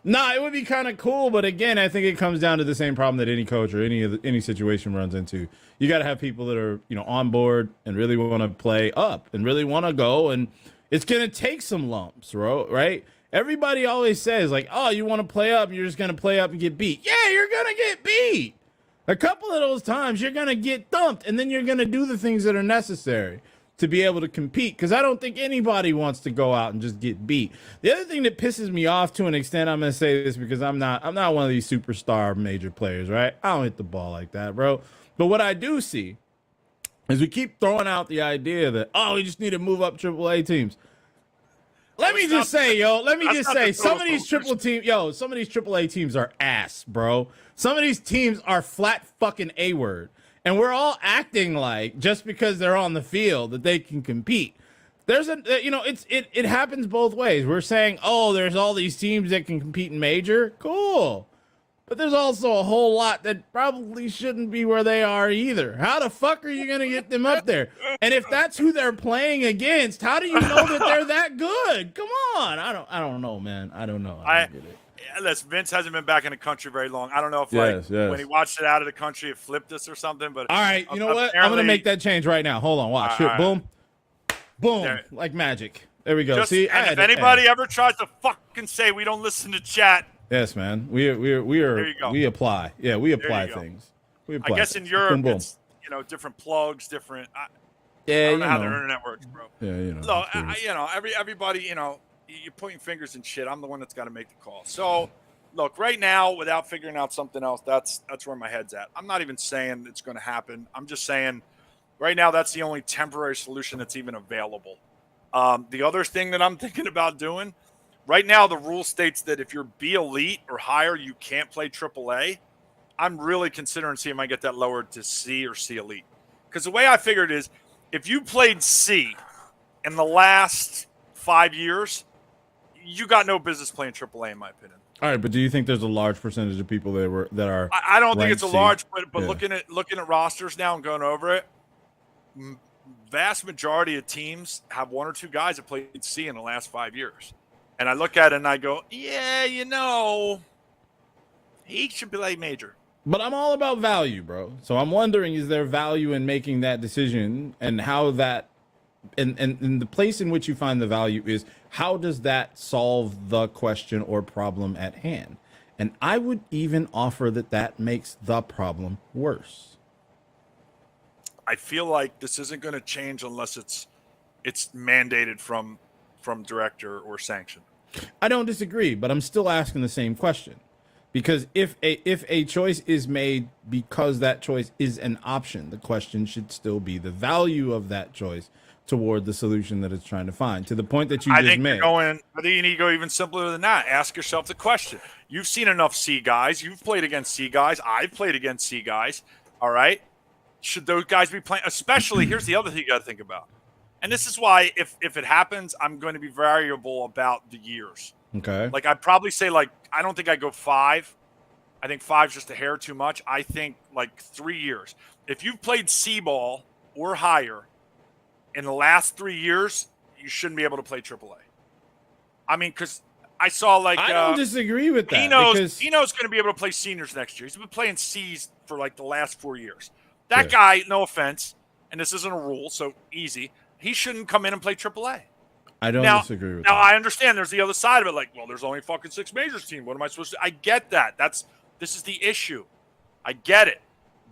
Nah, it would be kind of cool, but again, I think it comes down to the same problem that any coach or any situation runs into. You got to have people that are, on board and really want to play up and really want to go, and it's going to take some lumps, bro, right? Everybody always says, like, oh, you want to play up, you're just going to play up and get beat. Yeah, you're going to get beat. A couple of those times, you're going to get thumped, and then you're going to do the things that are necessary to be able to compete, because I don't think anybody wants to go out and just get beat. The other thing that pisses me off to an extent, I'm going to say this because I'm not one of these superstar major players, right? I don't hit the ball like that, bro. But what I do see is we keep throwing out the idea that, oh, we just need to move up AAA teams. Let me just say, some of these AAA teams are ass, bro. Some of these teams are flat fucking A-word. And we're all acting like just because they're on the field that they can compete. There's it happens both ways. We're saying, oh, there's all these teams that can compete in major. Cool. But there's also a whole lot that probably shouldn't be where they are either. How the fuck are you going to get them up there? And if that's who they're playing against, how do you know that they're that good? Come on. I don't know, man. I don't know. I don't get it. Listen, Vince hasn't been back in the country very long. I don't know if when he watched it out of the country, it flipped us or something. But all right, you know what? I'm gonna make that change right now. Hold on, watch. Boom, boom, like magic. There we go. See, and if anybody ever tries to fucking say we don't listen to chat, yes, man, we apply. Yeah, we apply things. I guess in Europe, boom. It's different plugs, different. I don't know how their internet works, bro. Yeah, So everybody, you're pointing fingers and shit. I'm the one that's got to make the call. So, look, right now, without figuring out something else, that's where my head's at. I'm not even saying it's going to happen. I'm just saying right now that's the only temporary solution that's even available. The other thing that I'm thinking about doing, right now the rule states that if you're B elite or higher, you can't play AAA. I'm really considering seeing if I get that lowered to C or C elite. Because the way I figured is if you played C in the last 5 years, you got no business playing AAA, in my opinion. All right, but do you think there's a large percentage of people that are? I don't think it's a ranked C? large, but Yeah. looking at rosters now and going over it, vast majority of teams have one or two guys that played C in the last 5 years. And I look at it and I go, yeah, he should play major. But I'm all about value, bro. So I'm wondering, is there value in making that decision, and how that, and the place in which you find the value is, how does that solve the question or problem at hand? And I would even offer that makes the problem worse. I feel like this isn't going to change unless it's mandated from director or sanction. I don't disagree, but I'm still asking the same question. Because if a choice is made because that choice is an option, the question should still be the value of that choice toward the solution that it's trying to find. To the point that you just made. I think you need to go even simpler than that. Ask yourself the question. You've seen enough C guys. You've played against C guys. I've played against C guys. All right? Should those guys be playing? Especially, here's the other thing you got to think about. And this is why if it happens, I'm going to be variable about the years. Okay. Like, I'd probably say, I don't think I'd go 5. I think 5's just a hair too much. I think, 3 years. If you've played C-ball or higher in the last 3 years, you shouldn't be able to play AAA. I mean, because I saw, I don't disagree with that. Pino's going to be able to play seniors next year. He's been playing C's for, the last 4 years. That guy, no offense, and this isn't a rule, so easy, he shouldn't come in and play AAA. I don't disagree with that. Now, I understand there's the other side of it. There's only fucking 6 majors team. What am I supposed to do? I get that. This is the issue. I get it.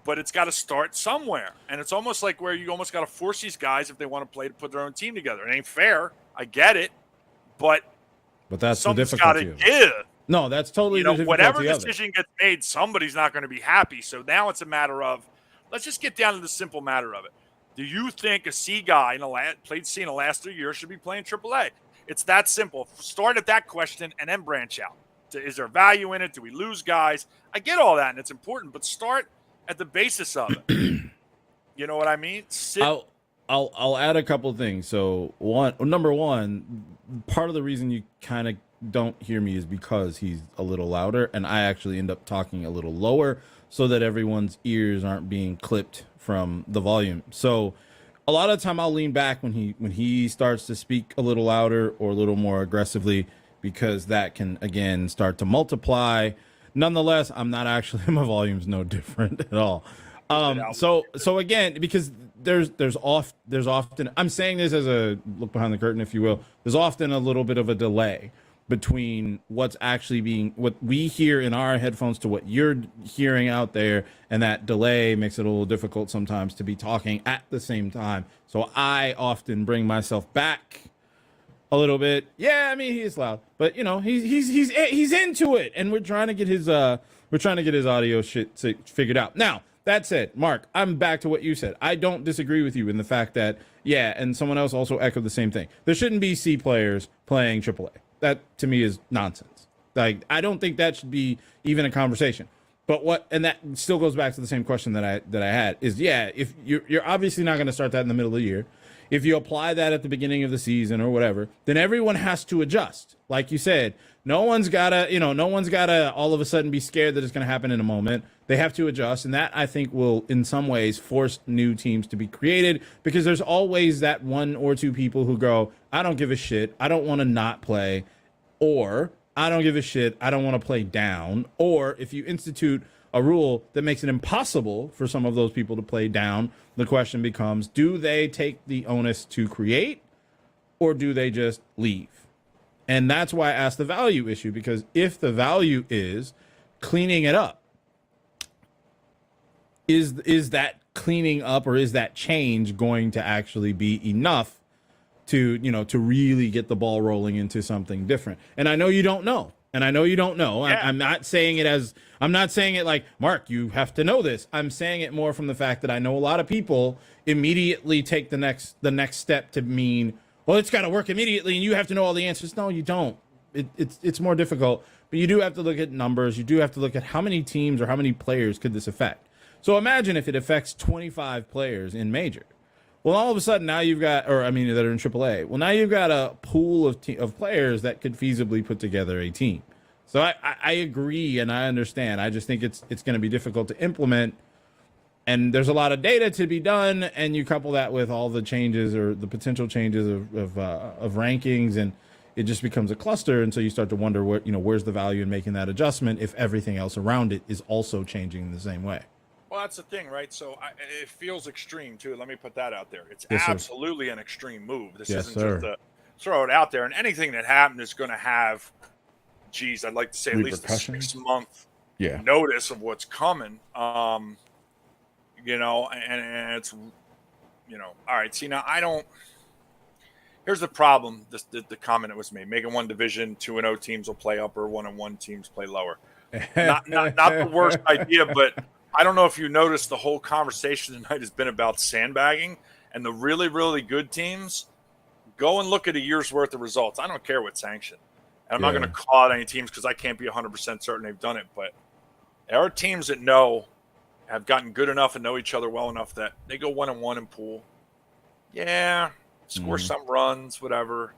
But it's got to start somewhere. And it's almost like where you almost got to force these guys, if they want to play, to put their own team together. It ain't fair. I get it. But that's the difficulty. Something's got to give. No, that's totally the difficulty. Whatever decision gets made, somebody's not going to be happy. So now it's a matter of, let's just get down to the simple matter of it. Do you think a C guy played C in the last 3 years should be playing AAA? It's that simple. Start at that question and then branch out. Is there value in it? Do we lose guys? I get all that, and it's important, but start at the basis of it. You know what I mean? I'll add a couple things. So number one, part of the reason you kind of don't hear me is because he's a little louder, and I actually end up talking a little lower so that everyone's ears aren't being clipped from the volume. So a lot of the time I'll lean back when he starts to speak a little louder or a little more aggressively, because that can again start to multiply. Nonetheless, I'm not actually, my volume's no different at all. So again, because there's often, I'm saying this as a look behind the curtain, if you will, there's often a little bit of a delay between what we hear in our headphones to what you're hearing out there, and that delay makes it a little difficult sometimes to be talking at the same time. So I often bring myself back a little bit. Yeah, I mean, he's loud, but he's into it, and we're trying to get his audio shit figured out. Now, that said, Mark, I'm back to what you said. I don't disagree with you in the fact that, and someone else also echoed the same thing. There shouldn't be C players playing AAA. That to me is nonsense. I don't think that should be even a conversation. But and that still goes back to the same question that I had is, if you're obviously not going to start that in the middle of the year. If you apply that at the beginning of the season or whatever, then everyone has to adjust. Like you said, no one's gotta all of a sudden be scared that it's going to happen in a moment. They have to adjust, and that I think will in some ways force new teams to be created, because there's always that one or two people who go, I don't give a shit, I don't want to not play, or I don't give a shit, I don't want to play down. Or if you institute a rule that makes it impossible for some of those people to play down, the question becomes, do they take the onus to create, or do they just leave? And that's why I asked the value issue, because if the value is cleaning it up, is that cleaning up, or is that change going to actually be enough to really get the ball rolling into something different? And I know you don't know. Yeah. I'm not saying it like, Mark, you have to know this. I'm saying it more from the fact that I know a lot of people immediately take the next step to mean, well, it's got to work immediately and you have to know all the answers. No, you don't. It's more difficult, but you do have to look at numbers. You do have to look at how many teams or how many players could this affect. So imagine if it affects 25 players in major. Well, all of a sudden now you've got, or I mean, that are in AAA. Well, now you've got a pool of players that could feasibly put together a team. So I agree and I understand. I just think it's going to be difficult to implement, and there's a lot of data to be done. And you couple that with all the changes or the potential changes of rankings, and it just becomes a cluster. And so you start to wonder where's the value in making that adjustment if everything else around it is also changing in the same way. Well, that's the thing, right? So it feels extreme too. Let me put that out there. It's Yes, sir. absolutely an extreme move. This Yes, isn't sir. just a throw it out there. And anything that happened is going to have, I'd like to say at least a Repercussions? 6-month Yeah. notice of what's coming. And it's, all right. See, now I don't. Here's the problem. The comment that was made: making one division, 2-0 teams will play upper, 1-1 teams play lower. Not the worst idea, but I don't know if you noticed the whole conversation tonight has been about sandbagging, and the really, really good teams go and look at a year's worth of results. I don't care what's sanctioned. And I'm not going to call out any teams because I can't be 100% certain they've done it, but there are teams that have gotten good enough and know each other well enough that they go 1-1 in pool. Yeah, score some runs, whatever,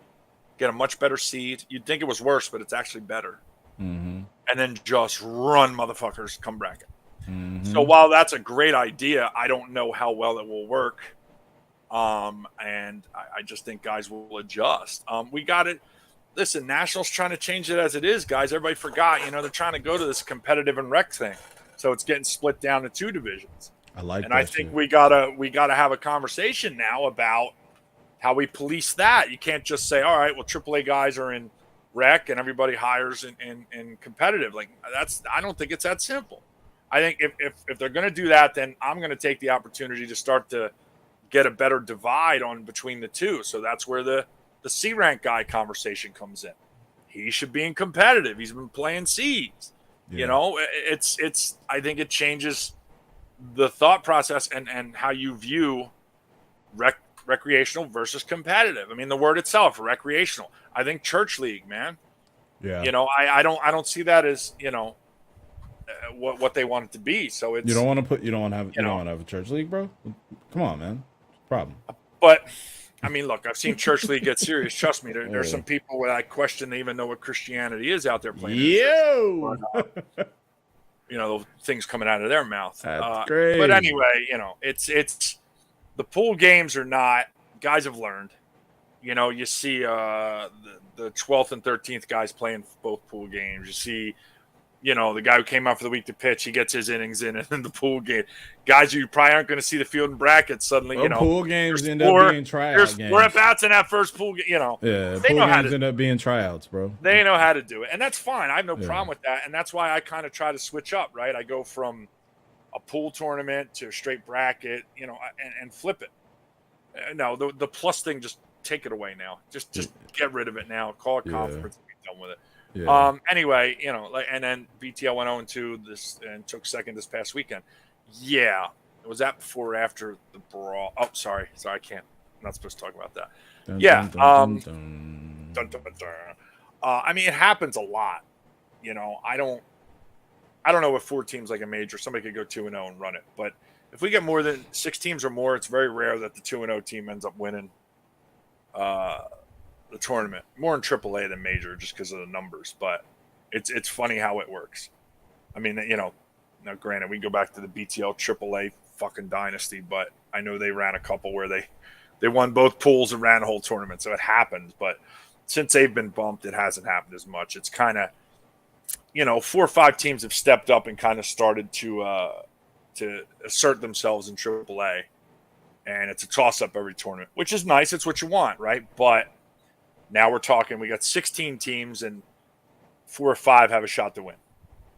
get a much better seed. You'd think it was worse, but it's actually better. And then just run motherfuckers come bracket. So while that's a great idea, I don't know how well it will work. And I just think guys will adjust. We got it. Listen, Nationals trying to change it as it is, guys. Everybody forgot, they're trying to go to this competitive and rec thing. So it's getting split down to 2 divisions. I think we gotta have a conversation now about how we police that. You can't just say, all right, well, AAA guys are in rec and everybody hires in competitive. Like I don't think it's that simple. I think if they're going to do that, then I'm going to take the opportunity to start to get a better divide on between the two. So that's where the C rank guy conversation comes in. He should be in competitive. He's been playing C's. Yeah. It's I think it changes the thought process and how you view recreational versus competitive. I mean, the word itself, recreational. I think church league, man. Yeah. I don't see that as, what they want it to be. So it's you don't want to have a church league, bro. Come on, man. Problem. But I mean, look, I've seen church league get serious. Trust me, there's some people that I question they even know what Christianity is out there playing. Things coming out of their mouth. That's great. But anyway, it's the pool games are not. Guys have learned. You see the 12th and 13th guys playing both pool games. You see, the guy who came out for the week to pitch, he gets his innings in, and then the pool game. Guys who you probably aren't going to see the field and brackets suddenly, pool games end up being tryout games. 4 at-bats in that first pool game, Yeah, they pool know how games to end up being tryouts, bro. They know how to do it, and that's fine. I have no problem with that, and that's why I kind of try to switch up, right? I go from a pool tournament to a straight bracket, and flip it. No, the plus thing, just take it away now. Just get rid of it now. Call it conference and be done with it. Yeah. Anyway, and then BTL went 0-2 this and took second this past weekend. Yeah. Was that before or after the brawl? Oh, sorry, I can't. I'm not supposed to talk about that. I mean, it happens a lot. I don't know if 4 teams like a major, somebody could go 2-0 and run it. But if we get more than 6 teams or more, it's very rare that the 2-0 team ends up winning the tournament. More in AAA than major, just because of the numbers. But it's funny how it works. I mean, now granted, we go back to the BTL AAA fucking dynasty, but I know they ran a couple where they won both pools and ran a whole tournament, so it happens. But since they've been bumped, it hasn't happened as much. It's kind of, 4 or 5 teams have stepped up and kind of started to assert themselves in AAA, and it's a toss-up every tournament, which is nice. It's what you want, right? But now we're talking, we got 16 teams, and 4 or 5 have a shot to win.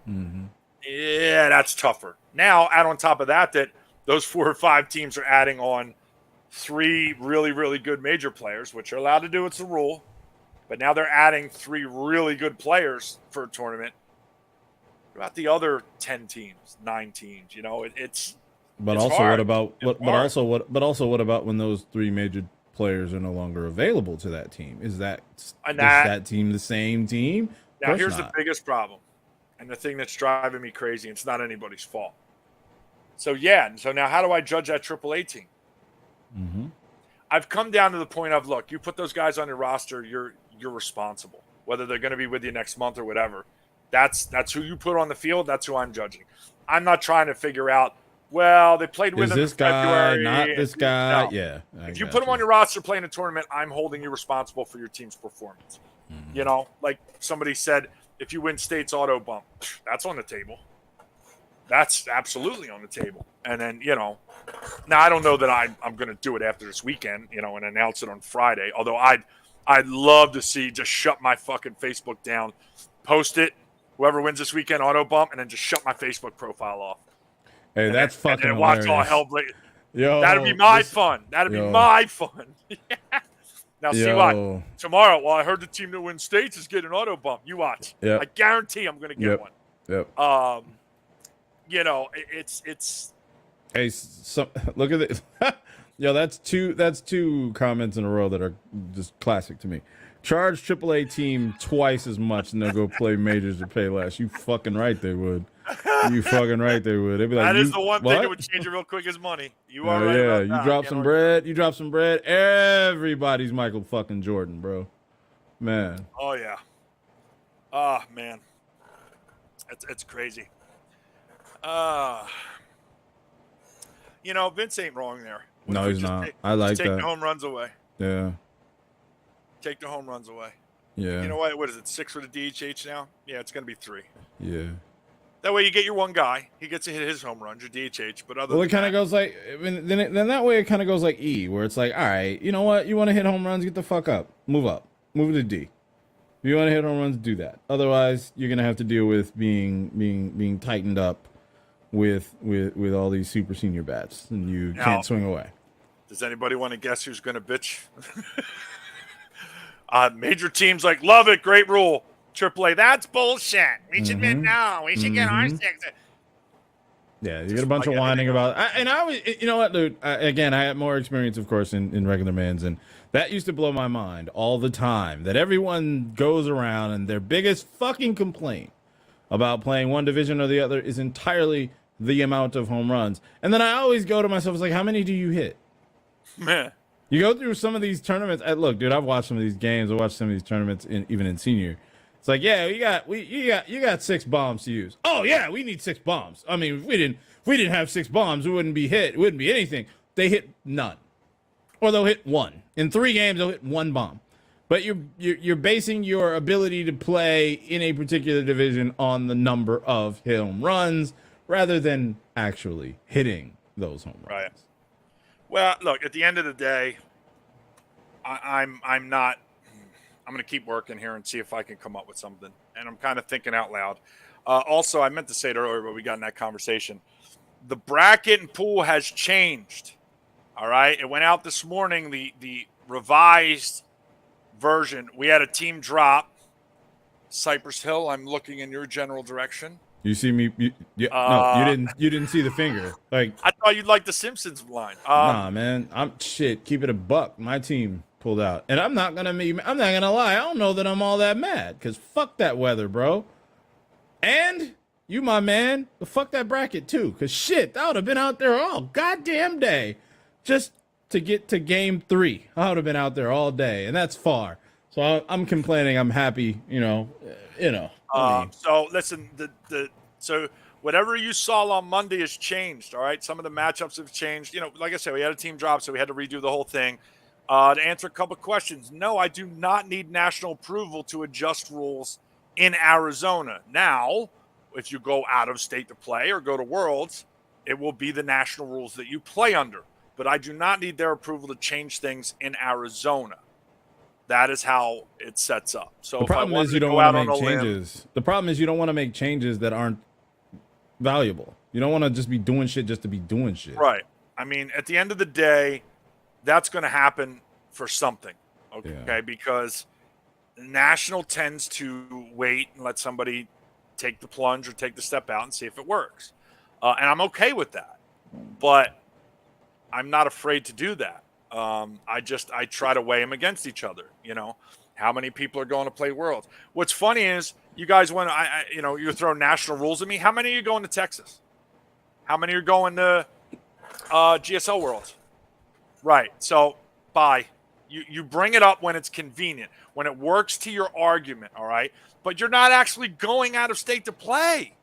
Mm-hmm. Yeah, that's tougher. Now, add on top of that those 4 or 5 teams are adding on 3 really, really good major players, which are allowed to do. It's a rule. But now they're adding 3 really good players for a tournament. What about the other 10 teams, 9 teams? It's also hard. What about when those 3 major players are no longer available to that team? Is that team the same team? Now here's the biggest problem, and the thing that's driving me crazy. It's not anybody's fault. So now how do I judge that AAA team? Mm-hmm. I've come down to the point of, look, you put those guys on your roster, you're responsible. Whether they're going to be with you next month or whatever. That's who you put on the field. That's who I'm judging. I'm not trying to figure out, well, they played with him in February. Not this guy? No. Yeah. If you put him on your roster playing a tournament, I'm holding you responsible for your team's performance. You know, like somebody said, if you win state's auto bump, that's on the table. That's absolutely on the table. And then, you know, now I don't know that I'm going to do it after this weekend, you know, and announce it on Friday. Although I'd love to see just shut my fucking Facebook down, post it, whoever wins this weekend, auto bump, and then just shut my Facebook profile off. Hey, that's and fucking then watch hilarious. all hell break. Yo, that'd be my fun. That'd be my fun. Now, see what? Tomorrow, well, I heard the team that wins states is getting an auto bump. You watch. Yep. I guarantee I'm going to get one. Yep. You know, it's. Hey, look at this. Yo, that's two comments in a row that are just classic to me. Charge AAA team twice as much and they'll go play majors to pay less. You fucking right they would. You fucking right they would. They'd be like, that is the one thing that would change it real quick is money. You are right. Yeah, about that. You drop some bread. You drop some bread. Everybody's Michael fucking Jordan, bro. Man. Oh yeah. Oh man. It's crazy. You know, Vince ain't wrong there. No, he's not. I like that. Take the home runs away. Yeah. Take the home runs away. Yeah. You know what? What is it? 6 for the DHH now? Yeah, it's going to be 3. Yeah. That way you get your one guy. He gets to hit his home runs, your DHH. But other well, it kind of goes like, then that way it kind of goes like E, where it's like, all right, you know what? You want to hit home runs? Get the fuck up. Move up. Move to D. If you want to hit home runs, do that. Otherwise, you're going to have to deal with being tightened up with all these super senior bats, and you can't swing away. Does anybody want to guess who's going to bitch? Major teams like, love it, great rule. AAA, that's bullshit. We should no. We should get our 6. Yeah, you get a bunch of whining about and I was, you know what, dude? Again, I had more experience, of course, in regular mans, and that used to blow my mind all the time. That everyone goes around and their biggest fucking complaint about playing one division or the other is entirely the amount of home runs. And then I always go to myself, it's like, how many do you hit? Man. You go through some of these tournaments. Look, dude, I've watched some of these games. I watched some of these tournaments, even in senior. It's like, yeah, you got 6 bombs to use. Oh yeah, we need 6 bombs. I mean, if we didn't have 6 bombs, we wouldn't be hit. It wouldn't be anything. They hit none, or they'll hit 1 in 3 games. They'll hit 1 bomb. But you're basing your ability to play in a particular division on the number of home runs rather than actually hitting those home runs. Right. Well, look, at the end of the day, I'm not. I'm going to keep working here and see if I can come up with something. And I'm kind of thinking out loud. Also, I meant to say it earlier, but we got in that conversation. The bracket and pool has changed. All right. It went out this morning. The revised version. We had a team drop. Cypress Hill. I'm looking in your general direction. You see me? No, you didn't see the finger. Like, I thought you'd like the Simpsons line. Nah, man. Keep it a buck. My team pulled out, and I'm not gonna lie. I don't know that I'm all that mad because fuck that weather, bro. And you, my man, but fuck that bracket too. Because shit, I would have been out there all goddamn day just to get to game 3. I would have been out there all day, and that's far. So I'm complaining. I'm happy. You know. So listen, so whatever you saw on Monday has changed. All right, some of the matchups have changed. You know, like I said, we had a team drop, so we had to redo the whole thing. To answer a couple of questions, no, I do not need national approval to adjust rules in Arizona. Now, if you go out of state to play or go to Worlds, it will be the national rules that you play under. But I do not need their approval to change things in Arizona. That is how it sets up. So the problem is you don't want to make changes. The problem is you don't want to make changes that aren't valuable. You don't want to just be doing shit just to be doing shit. Right. I mean, at the end of the day, that's going to happen for something. Okay. Yeah. Because national tends to wait and let somebody take the plunge or take the step out and see if it works. And I'm okay with that. But I'm not afraid to do that. I try to weigh them against each other. You know, how many people are going to play Worlds? What's funny is you guys want to, you throw national rules at me. How many are you going to Texas? How many are going to GSL Worlds? Right. So Bye. You bring it up when it's convenient, when it works to your argument, all right? But you're not actually going out of state to play.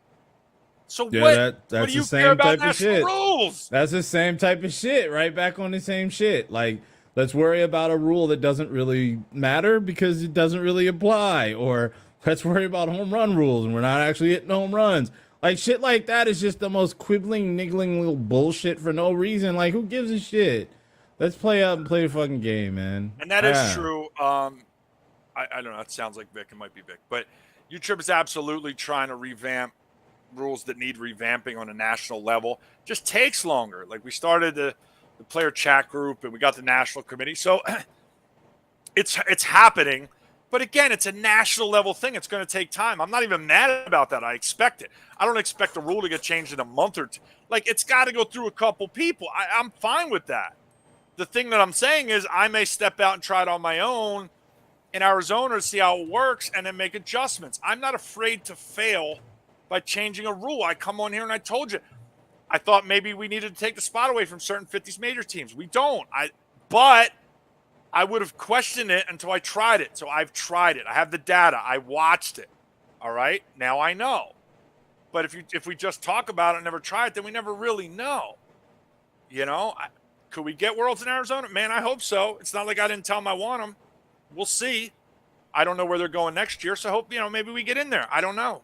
So Yeah, what that's do the you same care about type of national shit. rules? That's the same type of shit. Right back on the same shit. Like, let's worry about a rule that doesn't really matter because it doesn't really apply, or let's worry about home run rules and we're not actually hitting home runs. Like, shit like that is just the most quibbling, niggling little bullshit for no reason. Like, who gives a shit? Let's play out and play the fucking game, man. And that is true. I don't know. It sounds like Vic. It might be Vic. But U-Trip is absolutely trying to revamp rules that need revamping on a national level. Just takes longer. Like, we started the player chat group and we got the national committee. So it's happening. But again, it's a national level thing. It's going to take time. I'm not even mad about that. I expect it. I don't expect the rule to get changed in a month or two. Like, it's got to go through a couple people. I'm fine with that. The thing that I'm saying is I may step out and try it on my own in Arizona to see how it works and then make adjustments. I'm not afraid to fail by changing a rule. I come on here and I told you, I thought maybe we needed to take the spot away from certain 50s major teams. We don't. But I would have questioned it until I tried it. So I've tried it. I have the data. I watched it. All right. Now I know. But if we just talk about it and never try it, then we never really know. You know, could we get Worlds in Arizona? Man, I hope so. It's not like I didn't tell them I want them. We'll see. I don't know where they're going next year. So I hope, maybe we get in there. I don't know.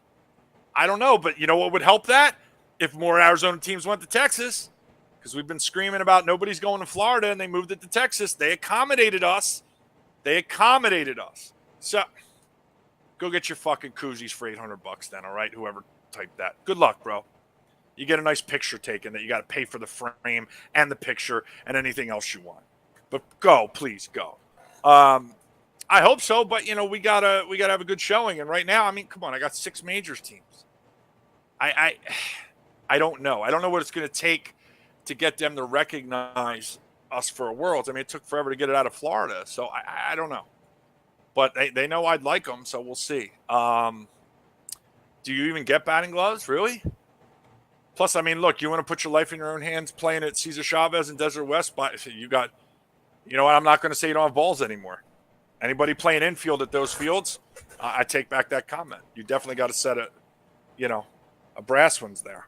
But you know what would help that? If more Arizona teams went to Texas, because we've been screaming about nobody's going to Florida and they moved it to Texas. They accommodated us. So go get your fucking koozies for $800 then, all right? Whoever typed that. Good luck, bro. You get a nice picture taken that you got to pay for the frame and the picture and anything else you want. But go, please go. I hope so, but we gotta have a good showing. And right now, I mean, come on, I got 6 majors teams. I don't know. I don't know what it's going to take to get them to recognize us for a Worlds. I mean, it took forever to get it out of Florida, so I don't know. But they know I'd like them, so we'll see. Do you even get batting gloves, really? Plus, I mean, look, you want to put your life in your own hands playing at Cesar Chavez and Desert West, but you got, what, I'm not going to say you don't have balls anymore. Anybody playing infield at those fields, I take back that comment. You definitely got to set a brass ones there.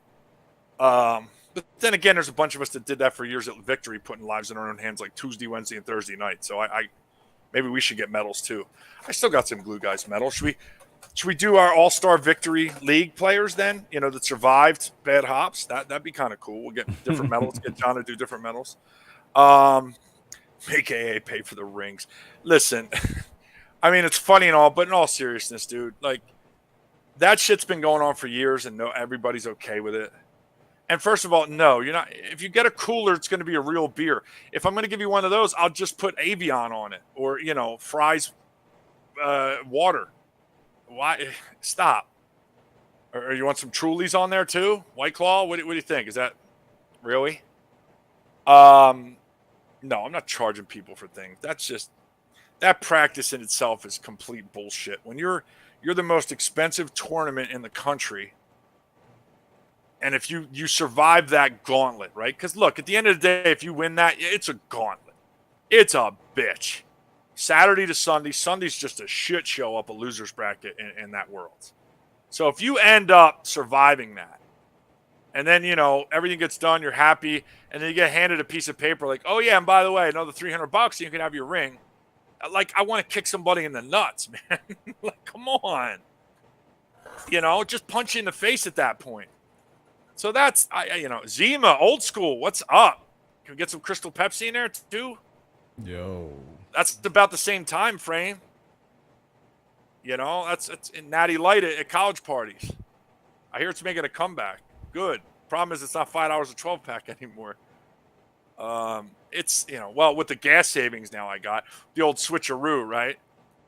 But then again, there's a bunch of us that did that for years at Victory, putting lives in our own hands like Tuesday, Wednesday, and Thursday night. So I maybe we should get medals too. I still got some Glue Guys medals. Should we do our All-Star Victory League players then? That survived bad hops. That'd be kind of cool. We'll get different medals. Get John to do different medals. Make AA pay for the rings. Listen, I mean, it's funny and all, but in all seriousness, dude, like, that shit's been going on for years, and everybody's okay with it. And first of all, no, you're not. If you get a cooler, it's going to be a real beer. If I'm going to give you one of those, I'll just put Avion on it, or Fry's water. Why? Stop. Or you want some Trulies on there too? White Claw? What do you think? Is that really? No, I'm not charging people for things. That's just, that practice in itself is complete bullshit. When you're the most expensive tournament in the country, and if you survive that gauntlet, right? Because look, at the end of the day, if you win that, it's a gauntlet. It's a bitch. Saturday to Sunday. Sunday's just a shit show up a loser's bracket in that Worlds. So if you end up surviving that, and then, everything gets done, you're happy, and then you get handed a piece of paper like, oh, yeah, and by the way, another $300, you can have your ring. Like, I want to kick somebody in the nuts, man. Like, come on. Just punch you in the face at that point. So that's, Zima, old school, what's up? Can we get some Crystal Pepsi in there, too? Yo. That's about the same time frame. That's in Natty Light at college parties. I hear it's making a comeback. Good. Problem is it's not $5 a 12-pack anymore. It's, well, with the gas savings now I got, the old switcheroo, right?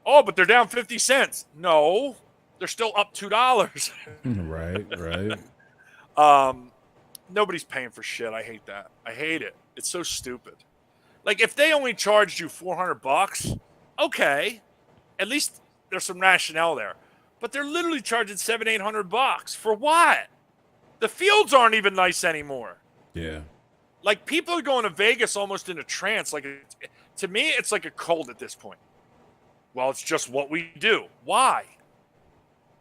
Oh, but they're down 50 cents. No, they're still up $2. Right. Nobody's paying for shit. I hate that. I hate it. It's so stupid. Like, if they only charged you $400, okay, at least there's some rationale there. But they're literally charging $700-800 for what? The fields aren't even nice anymore. Yeah. Like, people are going to Vegas almost in a trance. Like, To me, it's like a cult at this point. Well, it's just what we do. Why?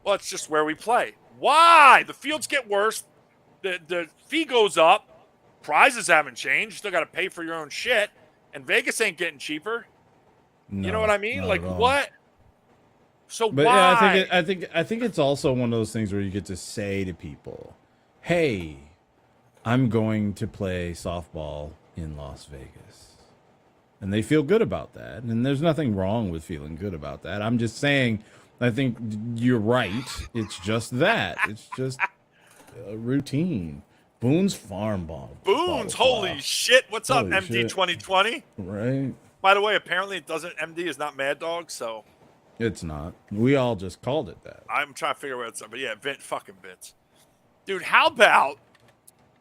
Well, it's just where we play. Why? The fields get worse. The fee goes up. Prizes haven't changed. You still got to pay for your own shit. And Vegas ain't getting cheaper. No, you know what I mean? Like what? So but why? Yeah, I think it's also one of those things where you get to say to people, "Hey, I'm going to play softball in Las Vegas," and they feel good about that. And there's nothing wrong with feeling good about that. I'm just saying, I think you're right. It's just that. It's just a routine. Boone's Farm Ball. Boone's, holy shit! What's up, Holy MD shit. 2020? Right. By the way, apparently it doesn't. MD is not Mad Dog, so It's not. We all just called it that. I'm trying to figure out where it's at. But yeah, fucking Vince. Dude, how about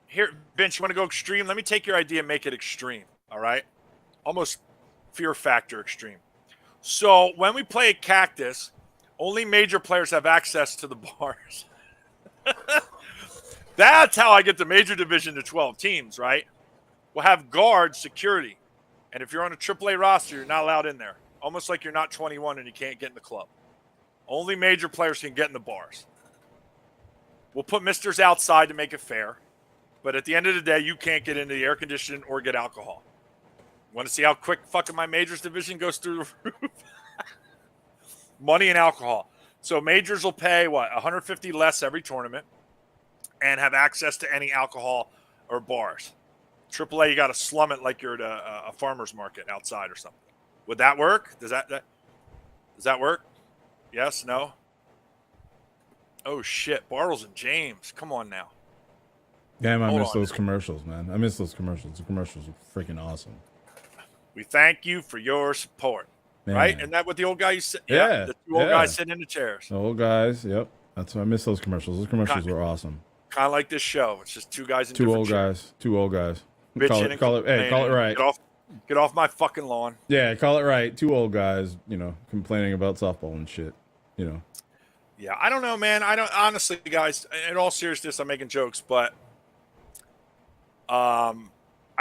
here, Vince? You want to go extreme? Let me take your idea and make it extreme. All right, almost fear factor extreme. So when we play at Cactus, only major players have access to the bars. That's how I get the major division to 12 teams, right? We'll have guard security. And if you're on a AAA roster, you're not allowed in there. Almost like you're not 21 and you can't get in the club. Only major players can get in the bars. We'll put misters outside to make it fair. But at the end of the day, you can't get into the air conditioning or get alcohol. Want to see how quick fucking my majors division goes through the roof? Money and alcohol. So majors will pay, what, 150 less every tournament and have access to any alcohol or bars. AAA, you got to slum it like you're at a farmer's market outside or something. Would that work? Does that work? Yes? No? Oh, shit. Bartles and James. Come on now. Damn, I miss those commercials, man. I miss those commercials. The commercials are freaking awesome. We thank you for your support. Man. Right? Isn't that what the old guy said? Yeah. The two old guys sitting in the chairs. The old guys, yep. That's why I miss those commercials. Those commercials were awesome. Kind of like this show. It's just two guys in Two different old chairs. guys. Two old guys. Bitching Call it right. Get off my fucking lawn. Yeah, call it right. Two old guys, complaining about softball and shit, Yeah, I don't know, man. I don't honestly, guys. In all seriousness, I'm making jokes, but I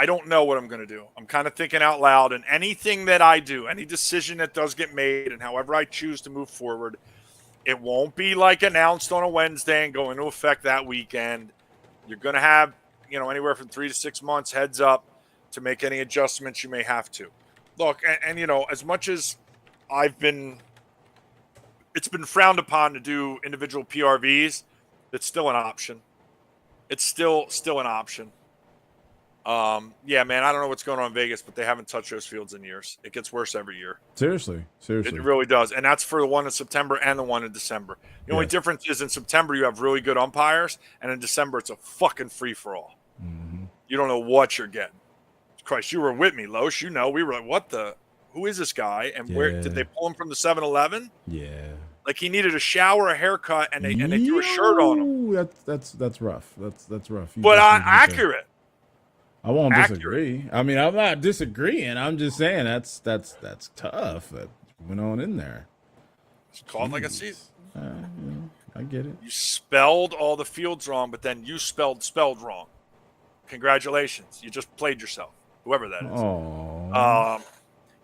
don't know what I'm going to do. I'm kind of thinking out loud, and anything that I do, any decision that does get made, and however I choose to move forward, it won't be like announced on a Wednesday and go into effect that weekend. You're going to have, anywhere from 3 to 6 months heads up to make any adjustments you may have to. Look, and as much as it's been frowned upon to do individual PRVs, it's still an option. It's still an option. Yeah, man, I don't know what's going on in Vegas, but they haven't touched those fields in years. It gets worse every year. Seriously. It really does. And that's for the one in September and the one in December. The only difference is in September you have really good umpires, and in December it's a fucking free-for-all. Mm-hmm. You don't know what you're getting. Christ, you were with me, Loesch. We were like, who is this guy? And where did they pull him from the 7-Eleven? Yeah. Like he needed a shower, a haircut, and they threw a shirt on him. That's rough. That's rough. But accurate. I won't disagree. I mean, I'm not disagreeing. I'm just saying that's tough. That went on in there. It's called like a season. I get it. You spelled all the fields wrong, but then you spelled wrong. Congratulations. You just played yourself, whoever that is. Oh.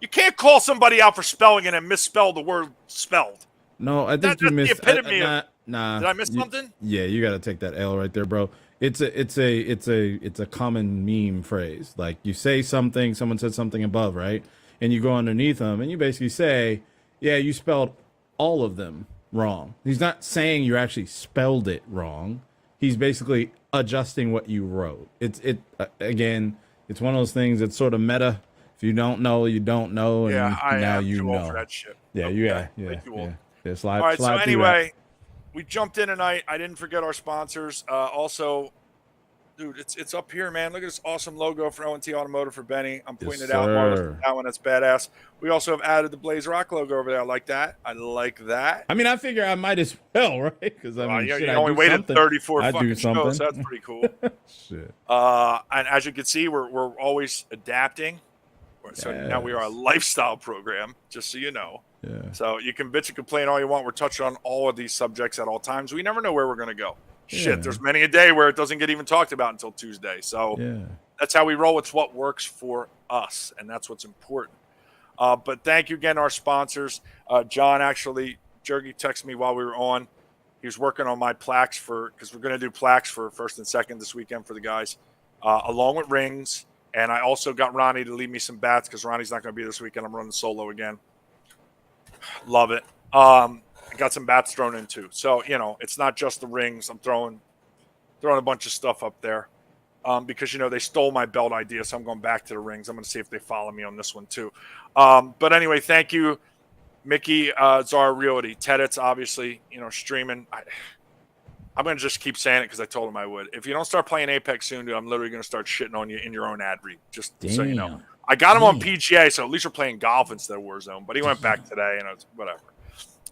You can't call somebody out for spelling it and misspell the word spelled. No, I think you missed. The epitome nah. Did I miss something? Yeah, you got to take that L right there, bro. It's a common meme phrase. Like you say something, someone said something above, right? And you go underneath them and you basically say, "Yeah, you spelled all of them wrong." He's not saying you actually spelled it wrong. He's basically adjusting what you wrote. Again, it's one of those things that's sort of meta. If you don't know, you don't know, and now you know. For that shit. Yeah, okay. Yeah. Slide, all right. slide So anyway, we jumped in tonight. I didn't forget our sponsors. Also, dude, it's up here, man. Look at this awesome logo for O&T Automotive for Benny. I'm pointing it out. Marvelous. That one, that's badass. We also have added the Blaze Rock logo over there. I like that. I mean, I figure I might as well, right? Because you only waited 34 fucking shows. So that's pretty cool. Shit. And as you can see, we're always adapting. So now we are a lifestyle program, just so you know. Yeah. So you can bitch and complain all you want. We're touching on all of these subjects at all times. We never know where we're going to go. Shit, there's many a day where it doesn't get even talked about until Tuesday. So that's how we roll. It's what works for us, and that's what's important. But thank you again, our sponsors. John, actually, Jergy texted me while we were on. He was working on my plaques because we're going to do plaques for first and second this weekend for the guys, along with rings. And I also got Ronnie to leave me some bats because Ronnie's not going to be this weekend. I'm running solo again. Love it. I got some bats thrown in too. So, it's not just the rings. I'm throwing a bunch of stuff up there because, they stole my belt idea. So I'm going back to the rings. I'm going to see if they follow me on this one too. But anyway, thank you, Mickey, Zara Realty. Tedits, obviously, streaming. I'm going to just keep saying it because I told him I would. If you don't start playing Apex soon, dude, I'm literally going to start shitting on you in your own ad read. Just so you know. I got him on PGA, so at least we're playing golf instead of Warzone. But he went back today, and it's whatever.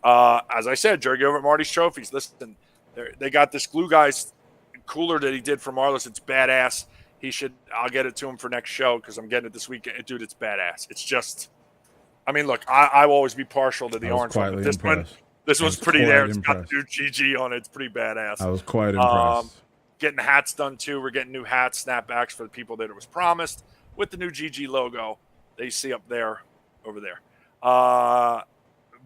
As I said, Jergy over at Marty's Trophies. Listen, they got this glue guy's cooler that he did for Marlis. It's badass. I'll get it to him for next show because I'm getting it this weekend. Dude, it's badass. It's just, look, I will always be partial to the orange one, but this one's pretty there. It's got the new GG on it. It's pretty badass. I was quite impressed. Getting hats done too. We're getting new hats, snapbacks for the people that it was promised with the new GG logo that you see up there, over there.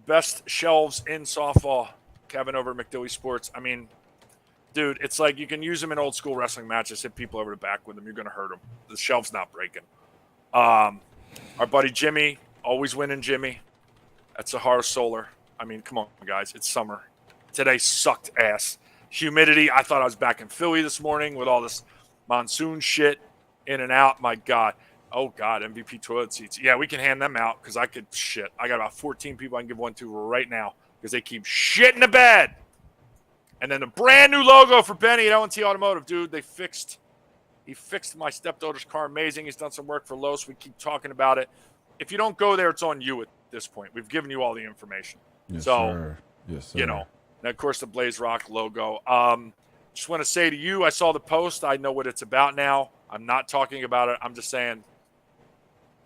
Best shelves in softball, Kevin over at McDilly Sports. Dude, it's like you can use them in old school wrestling matches, hit people over the back with them. You're going to hurt them. The shelf's not breaking. Our buddy Jimmy, always winning Jimmy. That's Sahara Solar. Come on, guys. It's summer. Today sucked ass. Humidity. I thought I was back in Philly this morning with all this monsoon shit in and out. My God. Oh, God. MVP toilet seats. Yeah, we can hand them out because I got about 14 people I can give one to right now because they keep shitting the bed. And then the brand new logo for Benny at L&T Automotive. Dude, he fixed my stepdaughter's car. Amazing. He's done some work for Los. We keep talking about it. If you don't go there, it's on you at this point. We've given you all the information. Yes, sir. Yes, sir. And of course the Blaze Rock logo. Just want to say to you, I saw the post. I know what it's about now. I'm not talking about it. I'm just saying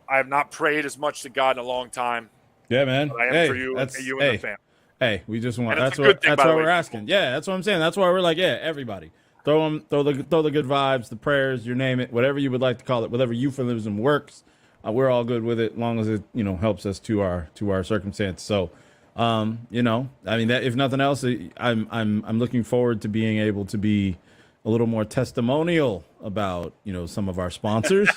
I have not prayed as much to God in a long time. Yeah, man. But I am for you and the family. Hey, we just want. That's why we're asking. Yeah, that's what I'm saying. That's why we're like, yeah, everybody, throw the good vibes, the prayers, you name it, whatever you would like to call it, whatever euphemism works. We're all good with it, as long as it helps us to our circumstance. So, that if nothing else, I'm looking forward to being able to be a little more testimonial about some of our sponsors.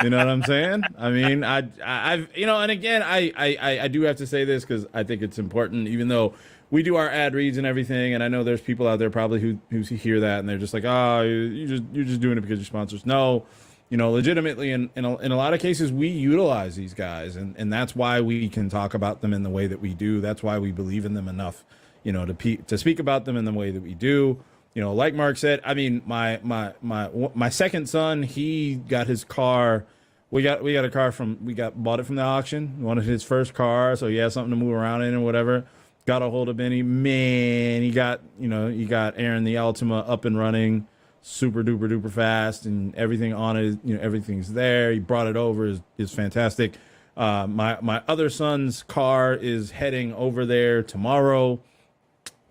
You know what I'm saying? I've and again, I do have to say this because I think it's important, even though we do our ad reads and everything, and I know there's people out there probably who hear that and they're just like, oh, you're just doing it because you're sponsors. No, legitimately, in a lot of cases, we utilize these guys, and that's why we can talk about them in the way that we do. That's why we believe in them enough, to speak about them in the way that we do. Like Mark said, my second son, he got his car. We got a car bought it from the auction. Wanted his first car, so he had something to move around in or whatever. Got a hold of Benny. Man, he got Aaron the Altima up and running, super duper fast, and everything on it. Everything's there. He brought it over. Is fantastic. My other son's car is heading over there tomorrow.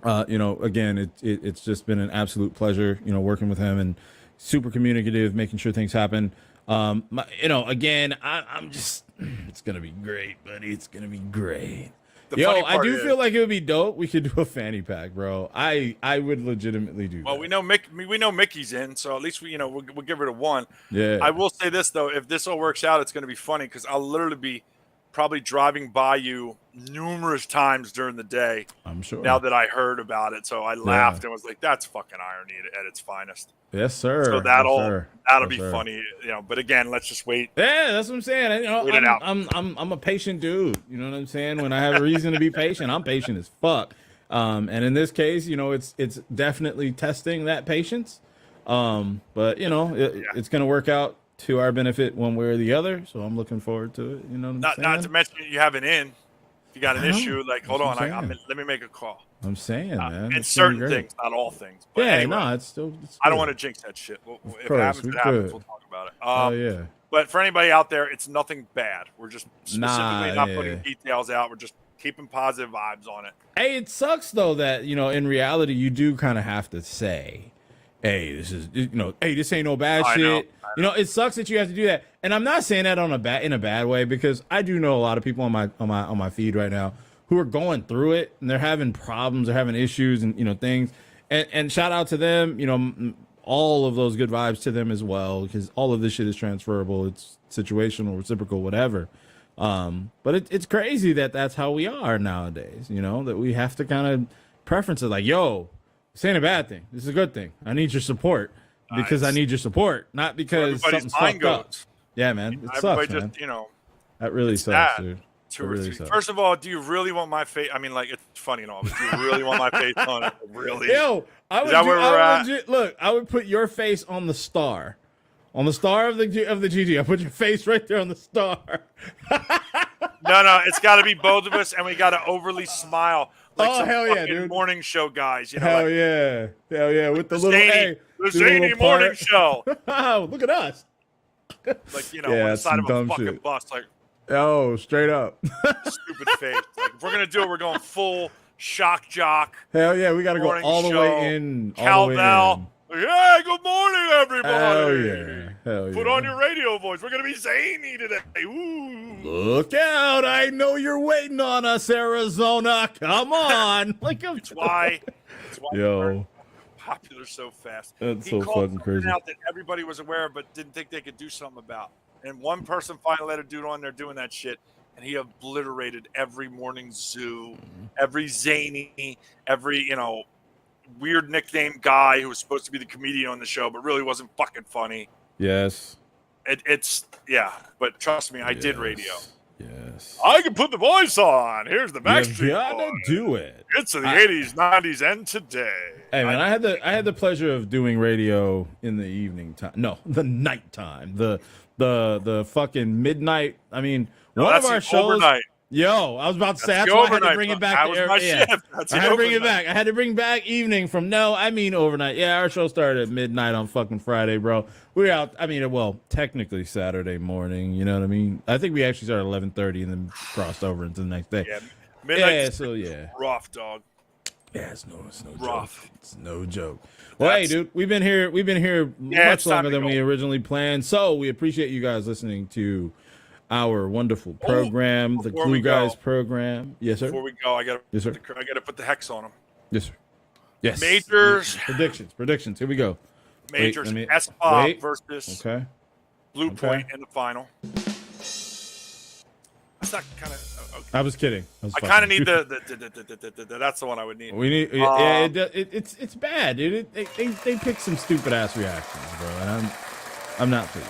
Again, it's just been an absolute pleasure, working with him, and super communicative, making sure things happen. Again, I'm just, it's going to be great, buddy. It's going to be great. I do feel like it would be dope. We could do a fanny pack, bro. I would legitimately do that. Well, we know Mickey's in, so at least we'll give rid of one. Yeah. I will say this though, if this all works out, it's going to be funny because I'll literally be probably driving by you numerous times during the day. I'm sure. Now that I heard about it, so I laughed and was like, "That's fucking irony at its finest." Yes, sir. So that'll be funny, But again, let's just wait. Yeah, that's what I'm saying. Wait it out. I'm a patient dude. You know what I'm saying? When I have a reason to be patient, I'm patient as fuck. And in this case, it's definitely testing that patience. But it's gonna work out to our benefit one way or the other. So I'm looking forward to it. You know what I'm saying? Not to mention you have an in. If you got an issue, like, hold on, let me make a call. I'm saying, man. And certain things, not all things. But anyway, it's still. I don't want to jinx that shit. If it happens, we'll talk about it. Oh, yeah. But for anybody out there, it's nothing bad. We're just specifically not putting details out. We're just keeping positive vibes on it. Hey, it sucks, though, that, in reality, you do kind of have to say, hey, this is, hey, this ain't no bad shit. You know, it sucks that you have to do that. And I'm not saying that in a bad way, because I do know a lot of people on my feed right now who are going through it, and they're having problems, they're having issues, and things. And shout out to them. All of those good vibes to them as well, because all of this shit is transferable. It's situational, reciprocal, whatever. But it's crazy that that's how we are nowadays. That we have to kind of preference it, like, yo, this ain't a bad thing. This is a good thing. I need your support because I need your support, not because something's fucked up. Yeah, man. It sucks, man. That really sucks, dude. Two or three. First of all, do you really want my face? I mean, like, it's funny and all, but do you really want my face on it? Really? Yo, I would put your face on the star. On the star of the GG. I put your face right there on the star. No, it's got to be both of us, and we got to overly smile. Like some hell yeah, dude. Morning show guys. Hell yeah. With the little the zany morning show. Look at us. Like, on the side of a fucking shit. bus. Like, oh, straight up. Stupid face. Like, if we're going to do it, we're going full shock jock. Hell yeah, we got to go all the way in. Cowbell. Yeah, good morning, everybody. Hell yeah. Put on your radio voice. We're going to be zany today. Ooh. Look out. I know you're waiting on us, Arizona. Come on. That's why yo, popular so fast. That's so fucking crazy. Out that everybody was aware of, but didn't think they could do something about. And one person finally let a dude on there doing that shit, and he obliterated every morning zoo, every zany, every, weird nickname guy who was supposed to be the comedian on the show, but really wasn't fucking funny. Yes. It's but trust me, I did radio. Yes. I can put the voice on. Here's the Backstreet You gotta Boys. do it. It's in the 80s, 90s, and today. Hey man, I had the pleasure of doing radio in the evening time. No, the night time. The fucking midnight. I mean, one of our shows. Overnight. Yo, I was about to say that's why I had to bring it back. That was my shift. I had to bring it back. I had to bring back evening from overnight. Yeah, our show started at midnight on fucking Friday, bro. We were out. I mean, well, technically Saturday morning. You know what I mean? I think we actually started at 11:30 and then crossed over into the next day. Yeah, midnight. Yeah, so yeah, rough, dog. Yeah, it's no rough. Joke. It's no joke. Well, hey, dude, we've been here much longer than we originally planned. So we appreciate you guys listening to our wonderful program, the Glue Guys program. Yes, sir. Before we go, I gotta put the hex on them. Yes, sir. Yes. Majors. Predictions. Here we go. Majors. S-Pop versus Blue Point in the final. That's not kind of. Okay. I was kidding. I kind of need the. That's the one I would need. We need. It's bad, dude. They pick some stupid ass reactions, bro, and I'm not pleased.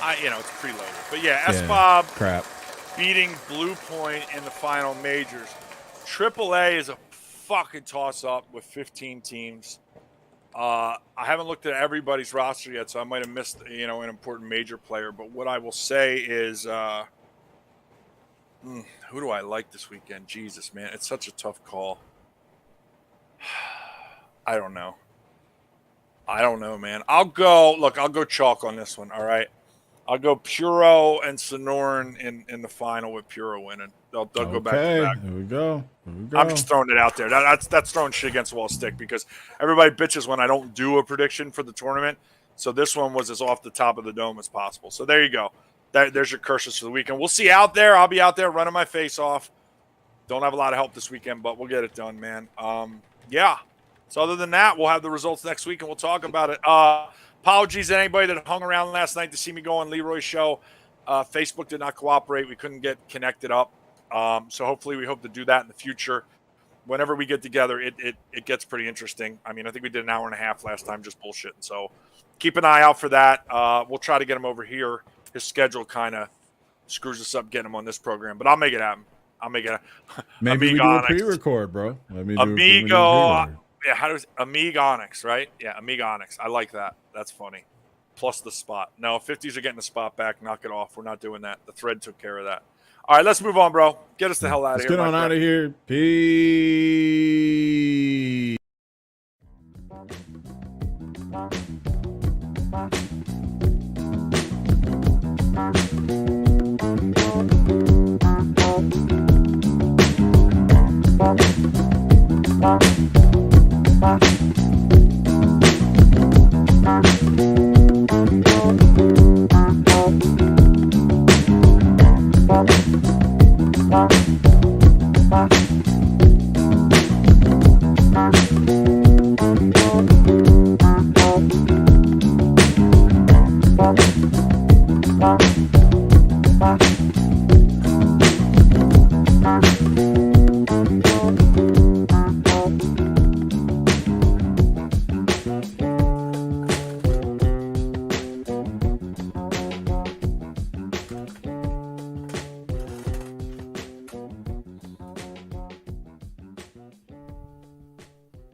It's preloaded. But yeah, S-Bob crap beating Blue Point in the final majors. AAA is a fucking toss-up with 15 teams. I haven't looked at everybody's roster yet, so I might have missed, an important major player. But what I will say is, who do I like this weekend? Jesus, man, it's such a tough call. I don't know, man. I'll go chalk on this one, all right? I'll go Puro and Sonoran in the final with Puro winning. They'll go back to back. Here we go. I'm just throwing it out there. That's throwing shit against the wall stick because everybody bitches when I don't do a prediction for the tournament. So this one was as off the top of the dome as possible. So there you go. There's your curses for the weekend. We'll see out there. I'll be out there running my face off. Don't have a lot of help this weekend, but we'll get it done, man. Yeah. So other than that, we'll have the results next week and we'll talk about it. Apologies to anybody that hung around last night to see me go on Leroy's show. Facebook did not cooperate. We couldn't get connected up. So hopefully we hope to do that in the future. Whenever we get together, it gets pretty interesting. I mean, I think we did an hour and a half last time just bullshitting. So keep an eye out for that. We'll try to get him over here. His schedule kind of screws us up getting him on this program, but I'll make it happen. Maybe we do a pre-record, bro. Amigo. Yeah, how does Amig Onyx, right? Yeah, Amig Onyx. I like that. That's funny. Plus the spot. No, 50s are getting the spot back. Knock it off. We're not doing that. The thread took care of that. All right, let's move on, bro. Get us the hell out of here. Let's get on out of here. Peace.